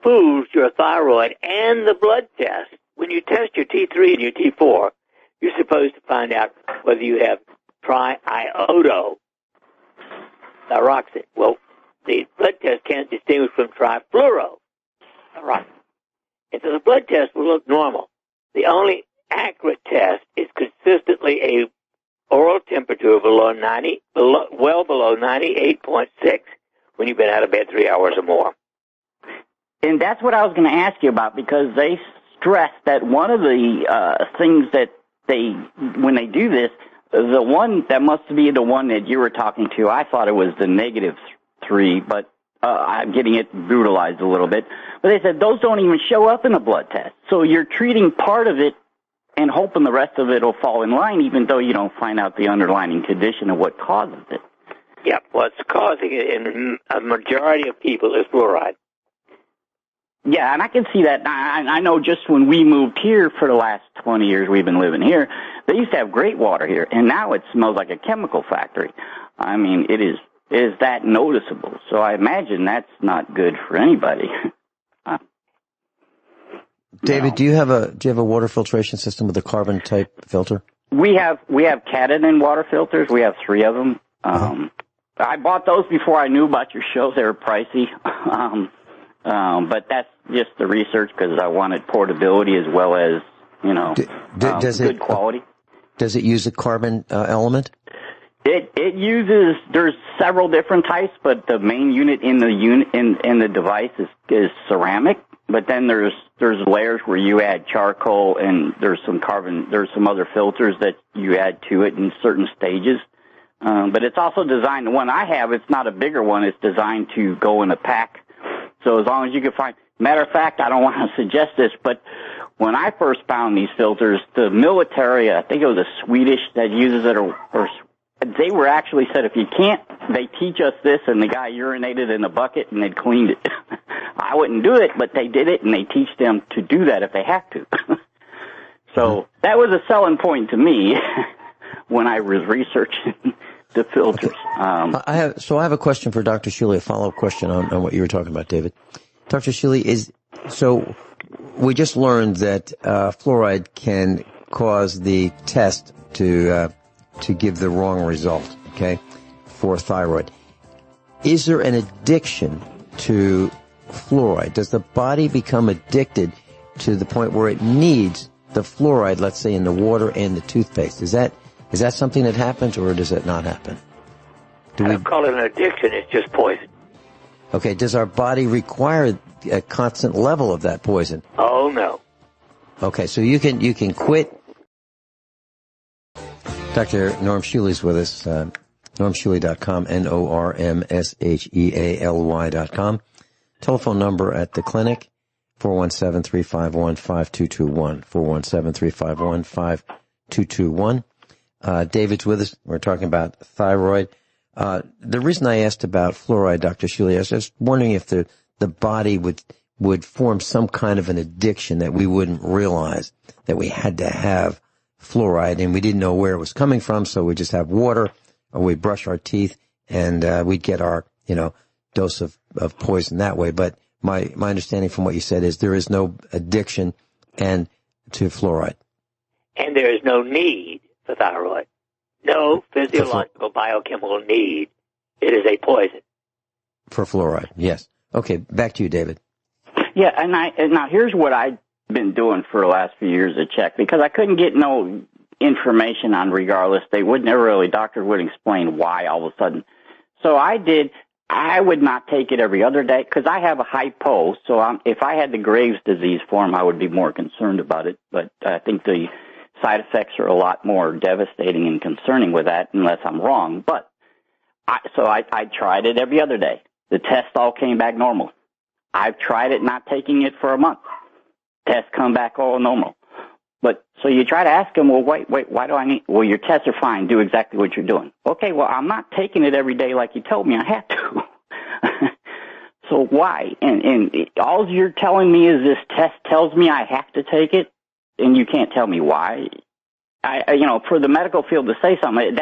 fools your thyroid and the blood test. When you test your T3 and your T4, you're supposed to find out whether you have triiodothyroxine. Well, the blood test can't distinguish from trifluorothyroxine. And so the blood test will look normal. The only accurate test is consistently a oral temperature well below 98.6 when you've been out of bed 3 hours or more. And that's what I was going to ask you about, because they stress that one of the things that when they do this, The one that must be the one that you were talking to, I thought it was the -3, but I'm getting it brutalized a little bit. But they said those don't even show up in a blood test. So you're treating part of it and hoping the rest of it will fall in line, even though you don't find out the underlying condition of what causes it. Yeah, what's causing it in a majority of people is fluoride. Yeah, and I can see that. I know just when we moved here for the last 20 years we've been living here, they used to have great water here, and now it smells like a chemical factory. I mean, it is that noticeable. So I imagine that's not good for anybody. David, do you have a water filtration system with a carbon type filter? We have Cadden water filters. We have 3 of them. I bought those before I knew about your show. They were pricey. But that's just the research because I wanted portability as well as, good quality. Does it use a carbon element? It uses, there's several different types, but the main unit in the device is ceramic. But then there's layers where you add charcoal, and there's some other filters that you add to it in certain stages. But it's also designed, the one I have, it's not a bigger one, it's designed to go in a pack. So as long as you can find, matter of fact, I don't want to suggest this, but when I first found these filters, the military, I think it was a Swedish that uses it, or they were actually said, if you can't, they teach us this, and the guy urinated in a bucket and they'd cleaned it. I wouldn't do it, but they did it, and they teach them to do that if they have to. So that was a selling point to me when I was researching the filters. Okay. I have a question for Dr. Shealy, a follow-up question on what you were talking about, David. Dr. Shealy, so we just learned that fluoride can cause the test to give the wrong result, okay, for thyroid. Is there an addiction to fluoride? Does the body become addicted to the point where it needs the fluoride, let's say, in the water and the toothpaste? Is that something that happens, or does it not happen? I don't call it an addiction. It's just poison. Okay. Does our body require a constant level of that poison? Oh, no. Okay. So you can quit. Dr. Norm Shealy's with us. NormShealy.com, NormShealy.com. Telephone number at the clinic, 417-351-5221, 417-351-5221. David's with us. We're talking about thyroid. The reason I asked about fluoride, Dr. Shealy, I was just wondering if the body would form some kind of an addiction that we wouldn't realize that we had to have fluoride, and we didn't know where it was coming from, so we just have water, or we brush our teeth, and we'd get our, dose of poison that way. But my understanding from what you said is there is no addiction to fluoride. And there is no need for thyroid. No physiological biochemical need. It is a poison. For fluoride, yes. Okay, back to you, David. Yeah, and now here's what I've been doing for the last few years to check, because I couldn't get no information on regardless. They would never really, doctors would explain why all of a sudden. So I would not take it every other day because I have a hypo. So if I had the Graves' disease form, I would be more concerned about it. But I think the side effects are a lot more devastating and concerning with that, unless I'm wrong. But I tried it every other day. The tests all came back normal. I've tried it not taking it for a month. Tests come back all normal. But so you try to ask them, well, wait, why do I need? Well, your tests are fine. Do exactly what you're doing. Okay, well, I'm not taking it every day like you told me I had to. So why? And all you're telling me is this test tells me I have to take it, and you can't tell me why. For the medical field to say something,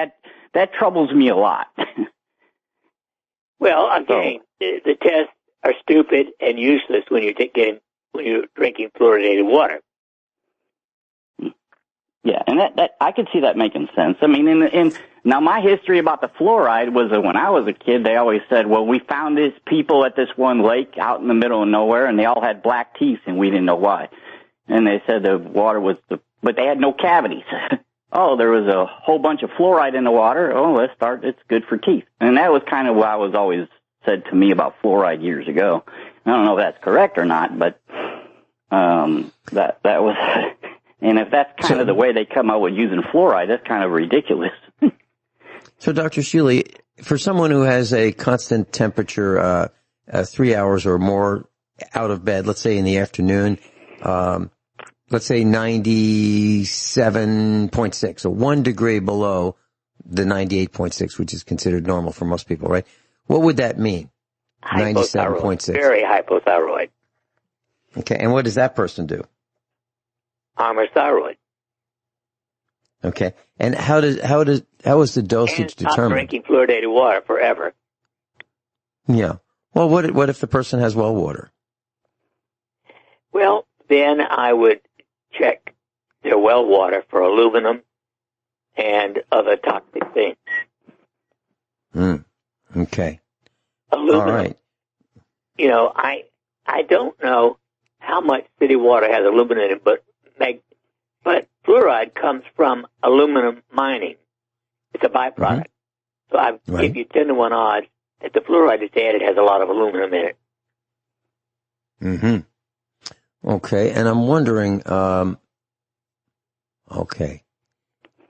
that troubles me a lot. Well, again, the tests are stupid and useless when you're drinking fluoridated water. Yeah, and that I could see that making sense. I mean, now my history about the fluoride was that when I was a kid, they always said, well, we found these people at this one lake out in the middle of nowhere, and they all had black teeth, and we didn't know why. And they said the water was but they had no cavities. Oh, there was a whole bunch of fluoride in the water. Oh, it's good for teeth. And that was kind of what I was always said to me about fluoride years ago. I don't know if that's correct or not, but that was And if that's kind of the way they come out with using fluoride, that's kind of ridiculous. So, Dr. Shealy, for someone who has a constant temperature, 3 hours or more out of bed, let's say in the afternoon, let's say 97.6, so 1 degree below the 98.6, which is considered normal for most people, right? What would that mean? 97.6. Very hypothyroid. Okay, and what does that person do? Armour thyroid. Okay, and how is the dosage and stop determined? Drinking fluoridated water forever. Yeah. Well, what if the person has well water? Well, then I would check their well water for aluminum and other toxic things. Okay. Aluminum. All right. You know, I don't know how much city water has aluminum in it, but fluoride comes from aluminum mining. It's a byproduct. So I give you 10 to 1 odds that the fluoride that's added has a lot of aluminum in it. Okay, and I'm wondering,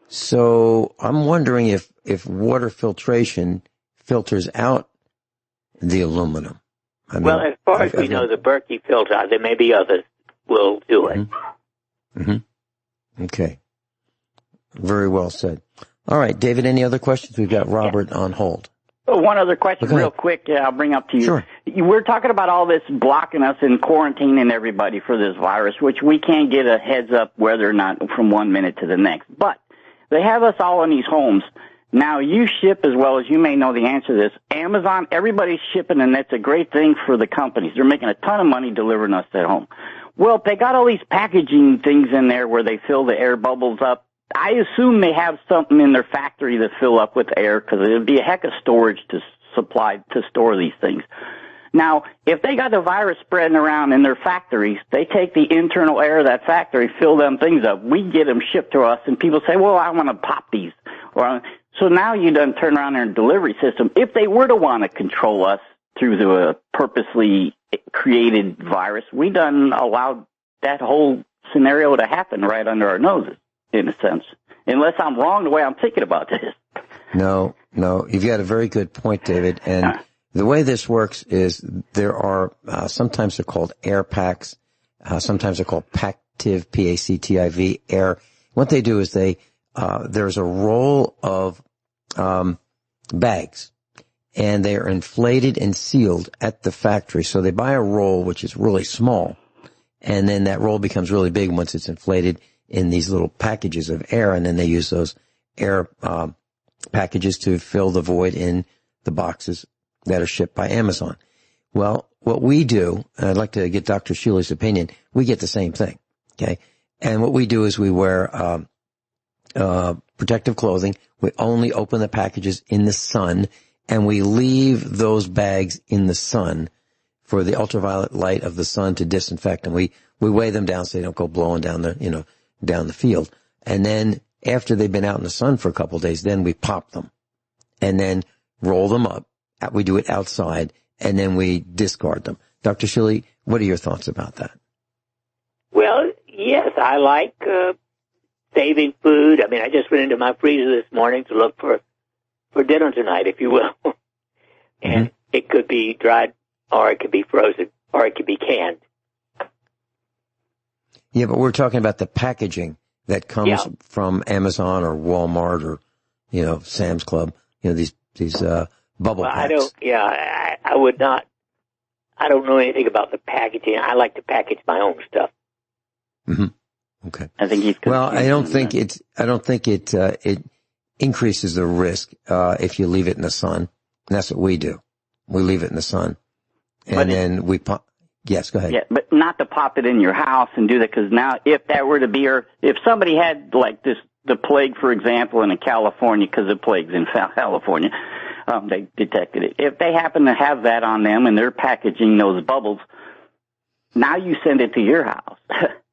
so I'm wondering if water filtration filters out the aluminum. Well, as far as we know, the Berkey filter, there may be others will do it. Okay. Very well said. All right, David, any other questions? We've got Robert on hold. Oh, one other question real quick. I'll bring up to you. Sure. We're talking about all this blocking us and quarantining everybody for this virus, which we can't get a heads up whether or not from 1 minute to the next. But they have us all in these homes. Now, you ship, as well as you may know the answer to this, Amazon, everybody's shipping, and that's a great thing for the companies. They're making a ton of money delivering us at home. Well, they got all these packaging things in there where they fill the air bubbles up. I assume they have something in their factory to fill up with air, because it would be a heck of storage to store these things. Now, if they got the virus spreading around in their factories, they take the internal air of that factory, fill them things up. We get them shipped to us, and people say, well, I want to pop these. So now you done turn around their delivery system. If they were to want to control us through the purposely created virus, we done allowed that whole scenario to happen right under our noses, in a sense. Unless I'm wrong the way I'm thinking about this. No, you've got a very good point, David. And the way this works is there are, sometimes they're called air packs. Sometimes they're called Pactiv, P-A-C-T-I-V, air. What they do is there's a roll of, bags, and they are inflated and sealed at the factory. So they buy a roll, which is really small, and then that roll becomes really big once it's inflated in these little packages of air, and then they use those air, packages to fill the void in the boxes that are shipped by Amazon. Well, what we do, and I'd like to get Dr. Shealy's opinion, we get the same thing, okay? And what we do is we wear protective clothing. We only open the packages in the sun, and we leave those bags in the sun for the ultraviolet light of the sun to disinfect them. We weigh them down so they don't go blowing down the field. And then after they've been out in the sun for a couple of days, then we pop them and then roll them up. We do it outside, and then we discard them. Dr. Shealy, what are your thoughts about that? Well, yes, I like saving food. I mean, I just went into my freezer this morning to look for dinner tonight, if you will. And it could be dried, or it could be frozen, or it could be canned. Yeah, but we're talking about the packaging that comes from Amazon or Walmart or, Sam's Club, these bubble packs. I would not. I don't know anything about the packaging. I like to package my own stuff. Okay. I think he's. Well, I don't think it increases the risk if you leave it in the sun. And that's what we do. We leave it in the sun, and then we pop. Yes, go ahead. Yeah, but not to pop it in your house and do that, because now if that were to be, or if somebody had like the plague, for example, in California, because the plague's in California, they detected it. If they happen to have that on them and they're packaging those bubbles, now you send it to your house.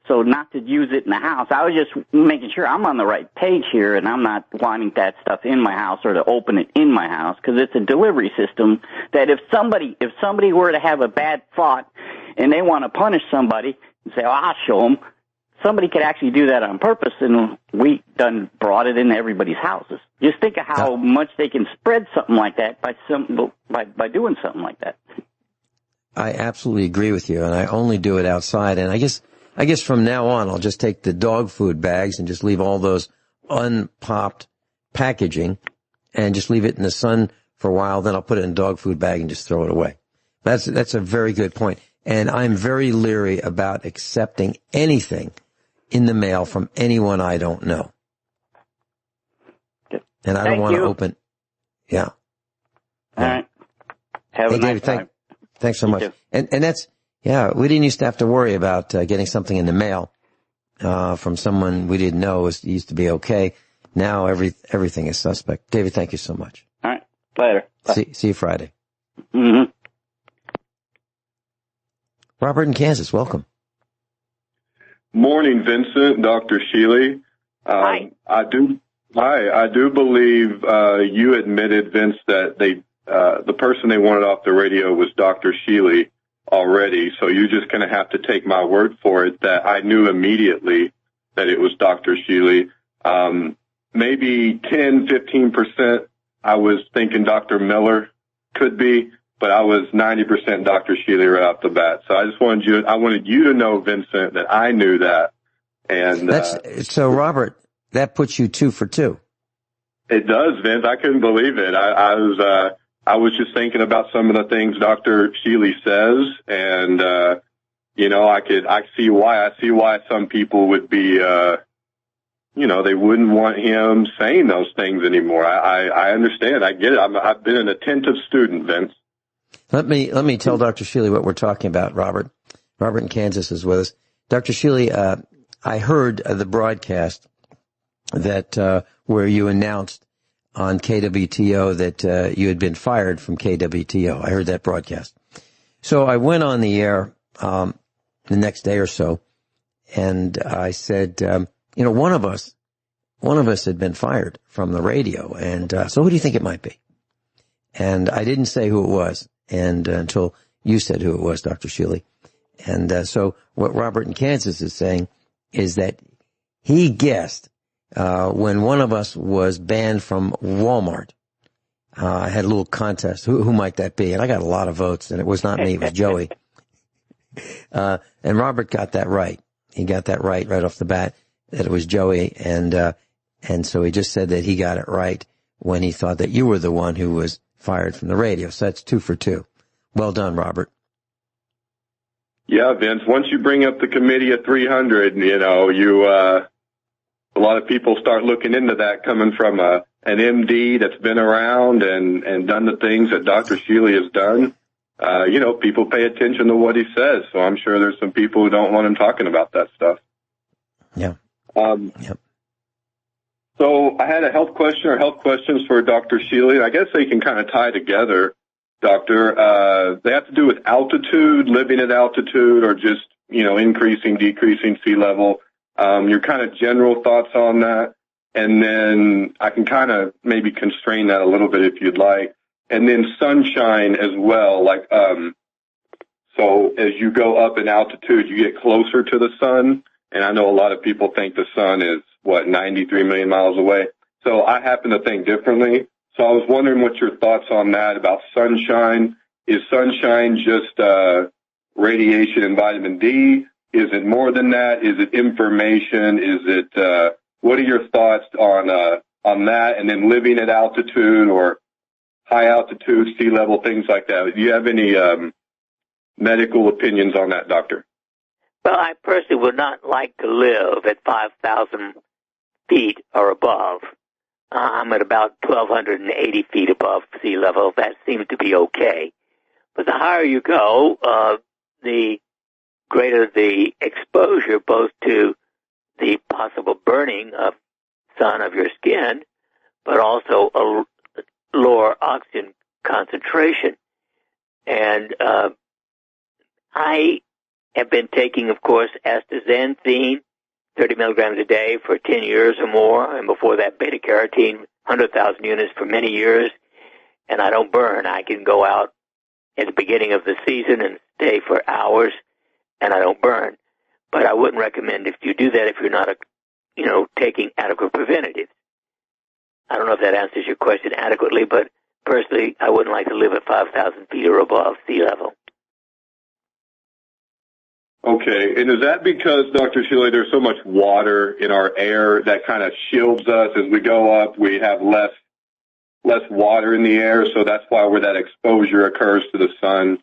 So not to use it in the house. I was just making sure I'm on the right page here, and I'm not wanting that stuff in my house or to open it in my house, because it's a delivery system that if somebody were to have a bad thought and they want to punish somebody and say, I'll show them, somebody could actually do that on purpose, and we done brought it into everybody's houses. Just think of how much they can spread something like that by doing something like that. I absolutely agree with you, and I only do it outside. And I guess from now on, I'll just take the dog food bags and just leave all those unpopped packaging and just leave it in the sun for a while. Then I'll put it in a dog food bag and just throw it away. That's a very good point. And I'm very leery about accepting anything in the mail from anyone I don't know. And I don't want to open. Yeah. All right. Have a nice time. Thanks so much. And that's, we didn't used to have to worry about getting something in the mail from someone we didn't know. It used to be okay. Now everything is suspect. David, thank you so much. All right. Later. Bye. See you Friday. Mm-hmm. Robert in Kansas, welcome. Morning, Vincent, Dr. Shealy. Hi. I do believe you admitted, Vince, that the person they wanted off the radio was Dr. Shealy already, so you're just going to have to take my word for it that I knew immediately that it was Dr. Shealy. Maybe 10, 15% I was thinking Dr. Miller could be, but I was 90% Dr. Shealy right off the bat. So I wanted you to know, Vincent, that I knew that. And so, Robert, that puts you 2 for 2. It does, Vince. I couldn't believe it. I was just thinking about some of the things Dr. Shealy says, and I see why some people would be, they wouldn't want him saying those things anymore. I understand. I get it. I've been an attentive student, Vince. Let me tell Dr. Shealy what we're talking about, Robert. Robert in Kansas is with us. Dr. Shealy, I heard the broadcast that where you announced on KWTO that you had been fired from KWTO. I heard that broadcast. So I went on the air the next day or so, and I said, one of us had been fired from the radio, and so who do you think it might be? And I didn't say who it was, and until you said who it was, Dr. Shealy. And so what Robert in Kansas is saying is that he guessed when one of us was banned from Walmart. I had a little contest. Who might that be? And I got a lot of votes, and it was not me. It was Joey. And Robert got that right. He got that right off the bat, that it was Joey. And so he just said that he got it right when he thought that you were the one who was fired from the radio. So that's 2 for 2. Well done, Robert. Yeah, Vince, once you bring up the committee of 300, a lot of people start looking into that, coming from an MD that's been around and done the things that Dr. Shealy has done. People pay attention to what he says, so I'm sure there's some people who don't want him talking about that stuff. Yeah. Yep. So I had a health question or health questions for Dr. Shealy. I guess they can kind of tie together, Doctor. They have to do with altitude, living at altitude, or just, increasing, decreasing sea level. Your kind of general thoughts on that. And then I can kind of maybe constrain that a little bit if you'd like. And then sunshine as well. So as you go up in altitude, you get closer to the sun. And I know a lot of people think the sun is, 93 million miles away. So I happen to think differently. So I was wondering what your thoughts on that about sunshine. Is sunshine just radiation and vitamin D? Is it more than that? Is it information? Is it what are your thoughts on that? And then living at altitude or high altitude, sea level, things like that. Do you have any medical opinions on that, Doctor? Well, I personally would not like to live at 5,000 feet or above. I'm at about 1,280 feet above sea level. That seems to be okay. But the higher you go, the greater the exposure, both to the possible burning of sun of your skin, but also a lower oxygen concentration. And I have been taking, of course, astaxanthin, 30 milligrams a day for 10 years or more, and before that beta-carotene, 100,000 units for many years, and I don't burn. I can go out at the beginning of the season and stay for hours, and I don't burn. But I wouldn't recommend if you do that if you're not, taking adequate preventatives. I don't know if that answers your question adequately, but personally, I wouldn't like to live at 5,000 feet or above sea level. Okay, and is that because, Dr. Shealy, there's so much water in our air that kind of shields us as we go up? We have less water in the air, so that's why where that exposure occurs to the sun.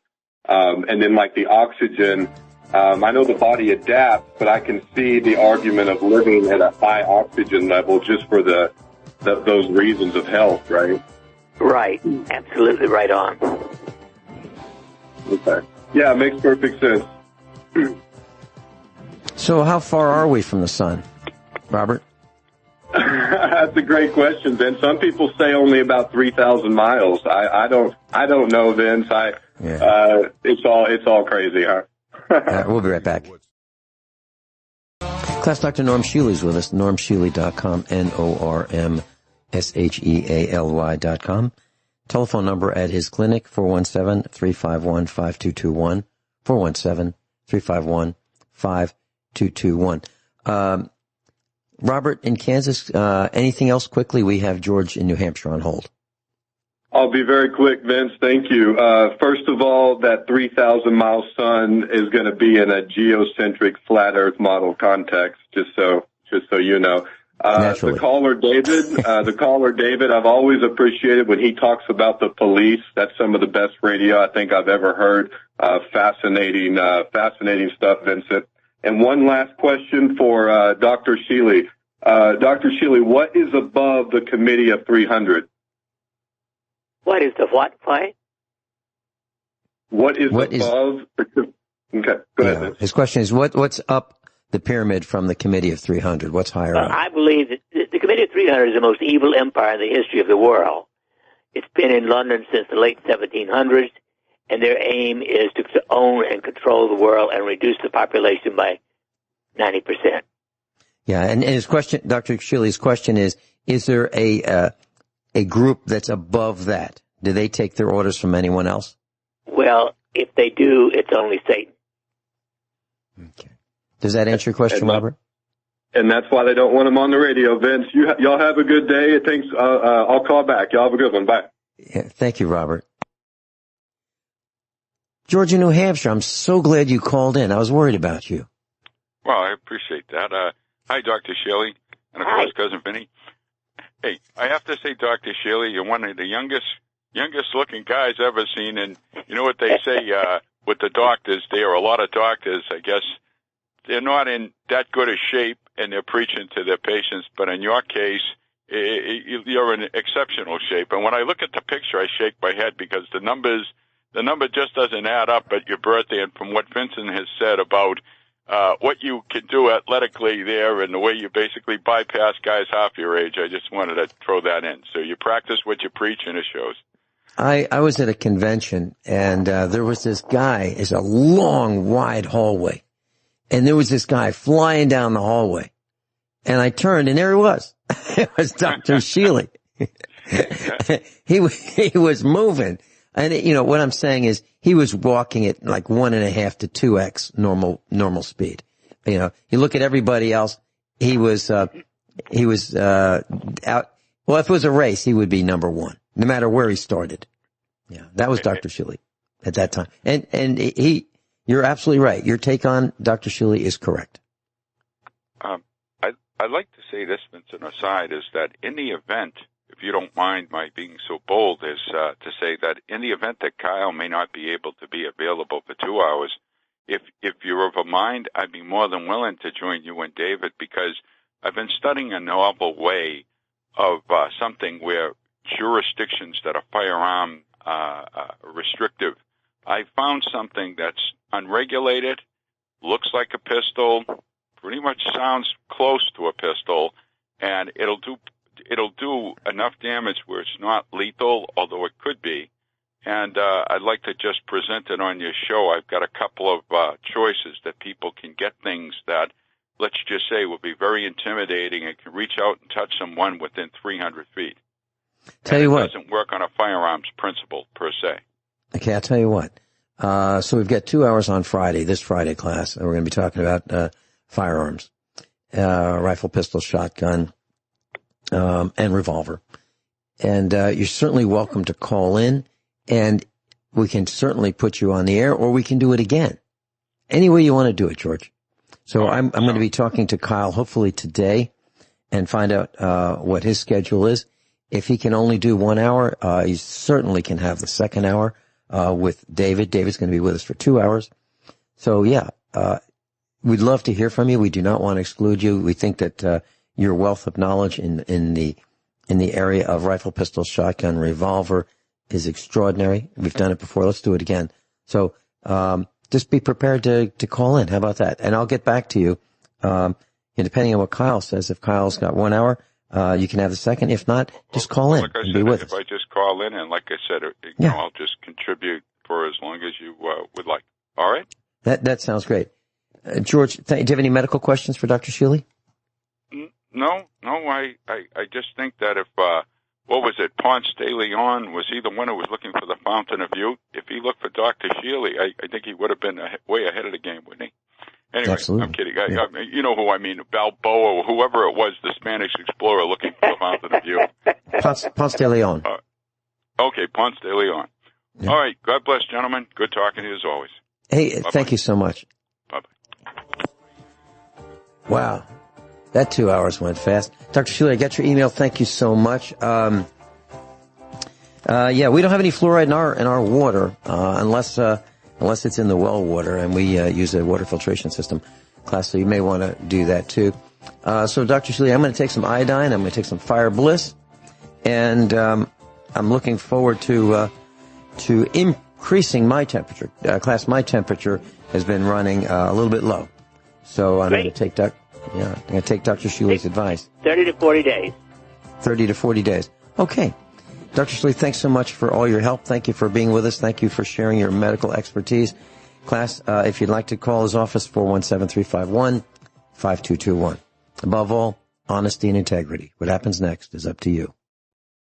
And then like the oxygen, I know the body adapts, but I can see the argument of living at a high oxygen level just for those reasons of health, right? Right, absolutely right on. Okay. Yeah, it makes perfect sense. So how far are we from the sun, Robert? That's a great question, Vince. Some people say only about 3,000 miles. I don't know, Vince. It's all crazy, huh? We'll be right back. Class Dr. Norm Shealy is with us, normshealy.com, NORMSHEALY.com. Telephone number at his clinic, 417-351-5221, 417-351-5221. Robert in Kansas, anything else quickly? We have George in New Hampshire on hold. I'll be very quick, Vince. Thank you. First of all, that 3,000-mile sun is going to be in a geocentric flat Earth model context, just so you know. The caller David, I've always appreciated when he talks about the police. That's some of the best radio I think I've ever heard. Fascinating stuff, Vincent. And one last question for Dr. Shealy. Dr. Shealy, what is above the Committee of 300? What is the what, Clay? What is above? Okay, go ahead. His question is, what's up the pyramid from the Committee of 300? What's higher up? I believe that the Committee of 300 is the most evil empire in the history of the world. It's been in London since the late 1700s, and their aim is to own and control the world and reduce the population by 90%. Yeah, and his question, Dr. Shealy's question is there a group that's above that? Do they take their orders from anyone else? Well, if they do, it's only Satan. Okay. Does that answer your question, Robert? And that's why they don't want him on the radio, Vince. Y'all have a good day. Thanks. I'll call back. Y'all have a good one. Bye. Yeah, thank you, Robert. Georgia, New Hampshire, I'm so glad you called in. I was worried about you. Well, I appreciate that. Hi, Dr. Shealy, and of course, Cousin Vinny. Hey, I have to say, Dr. Shealy, you're one of the youngest looking guys I've ever seen, and you know what they say with the doctors, there are a lot of doctors, I guess, they're not in that good a shape, and they're preaching to their patients, but in your case, you're in exceptional shape. And when I look at the picture, I shake my head because the number just doesn't add up at your birthday, and from what Vincent has said about what you can do athletically there and the way you basically bypass guys half your age, I just wanted to throw that in. So you practice what you preach, and it shows. I was at a convention, and there was this guy. It's a long, wide hallway, and there was this guy flying down the hallway. And I turned, and there he was. It was Dr. Shealy. He was moving. And, what I'm saying is he was walking at like 1.5 to 2x normal speed. You look at everybody else, he was out. Well, if it was a race, he would be number one, no matter where he started. Yeah, that was Dr. Shealy at that time. And you're absolutely right. Your take on Dr. Shealy is correct. I'd like to say this, Vincent, aside, is that in the event, if you don't mind my being so bold as to say that in the event that Kyle may not be able to be available for 2 hours, if you're of a mind, I'd be more than willing to join you and David, because I've been studying a novel way of something where jurisdictions that are firearm restrictive, I found something that's unregulated, looks like a pistol, pretty much sounds close to a pistol, and it'll do enough damage where it's not lethal, although it could be. And I'd like to just present it on your show. I've got a couple of choices that people can get things that, let's just say, will be very intimidating and can reach out and touch someone within 300 feet. Tell you what. It doesn't work on a firearms principle, per se. Okay, I'll tell you what. So we've got 2 hours on Friday, this Friday class, and we're going to be talking about firearms, rifle, pistol, shotgun, and revolver. And you're certainly welcome to call in, and we can certainly put you on the air, or we can do it again. Any way you want to do it, George. So I'm going to be talking to Kyle hopefully today and find out what his schedule is. If he can only do 1 hour, he certainly can have the second hour with David. David's going to be with us for 2 hours. So, yeah, we'd love to hear from you. We do not want to exclude you. We think that your wealth of knowledge in the area of rifle, pistol, shotgun, revolver is extraordinary. We've done it before. Let's do it again. So just be prepared to call in. How about that? And I'll get back to you. And depending on what Kyle says, if Kyle's got 1 hour, you can have the second. If not, just call in and be with us. If I just call in, and like I said, you know, I'll just contribute for as long as you would like. All right? That sounds great. George, do you have any medical questions for Dr. Shealy? No. I just think that if, what was it, Ponce de Leon, was he the one who was looking for the fountain of youth? If he looked for Dr. Shealy, I think he would have been way ahead of the game, wouldn't he? Anyway, absolutely. I'm kidding. You know who I mean, Balboa, or whoever it was, the Spanish explorer looking for the fountain of youth. Ponce de Leon. Okay, Ponce de Leon. Yeah. All right. God bless, gentlemen. Good talking to you as always. Hey, bye-bye. Thank you so much. Bye-bye. Wow. That 2 hours went fast. Dr. Shealy, I got your email. Thank you so much. Yeah, we don't have any fluoride in our water, unless it's in the well water, and we use a water filtration system class, so you may want to do that too. So Dr. Shealy, I'm going to take some iodine, I'm going to take some Fire Bliss, and I'm looking forward to increasing my temperature. Class, my temperature has been running a little bit low. So I'm going to take Dr. Shealy's advice. 30 to 40 days. 30 to 40 days. Okay. Dr. Shealy, thanks so much for all your help. Thank you for being with us. Thank you for sharing your medical expertise. Class, if you'd like to call his office, 417-351-5221. Above all, honesty and integrity. What happens next is up to you.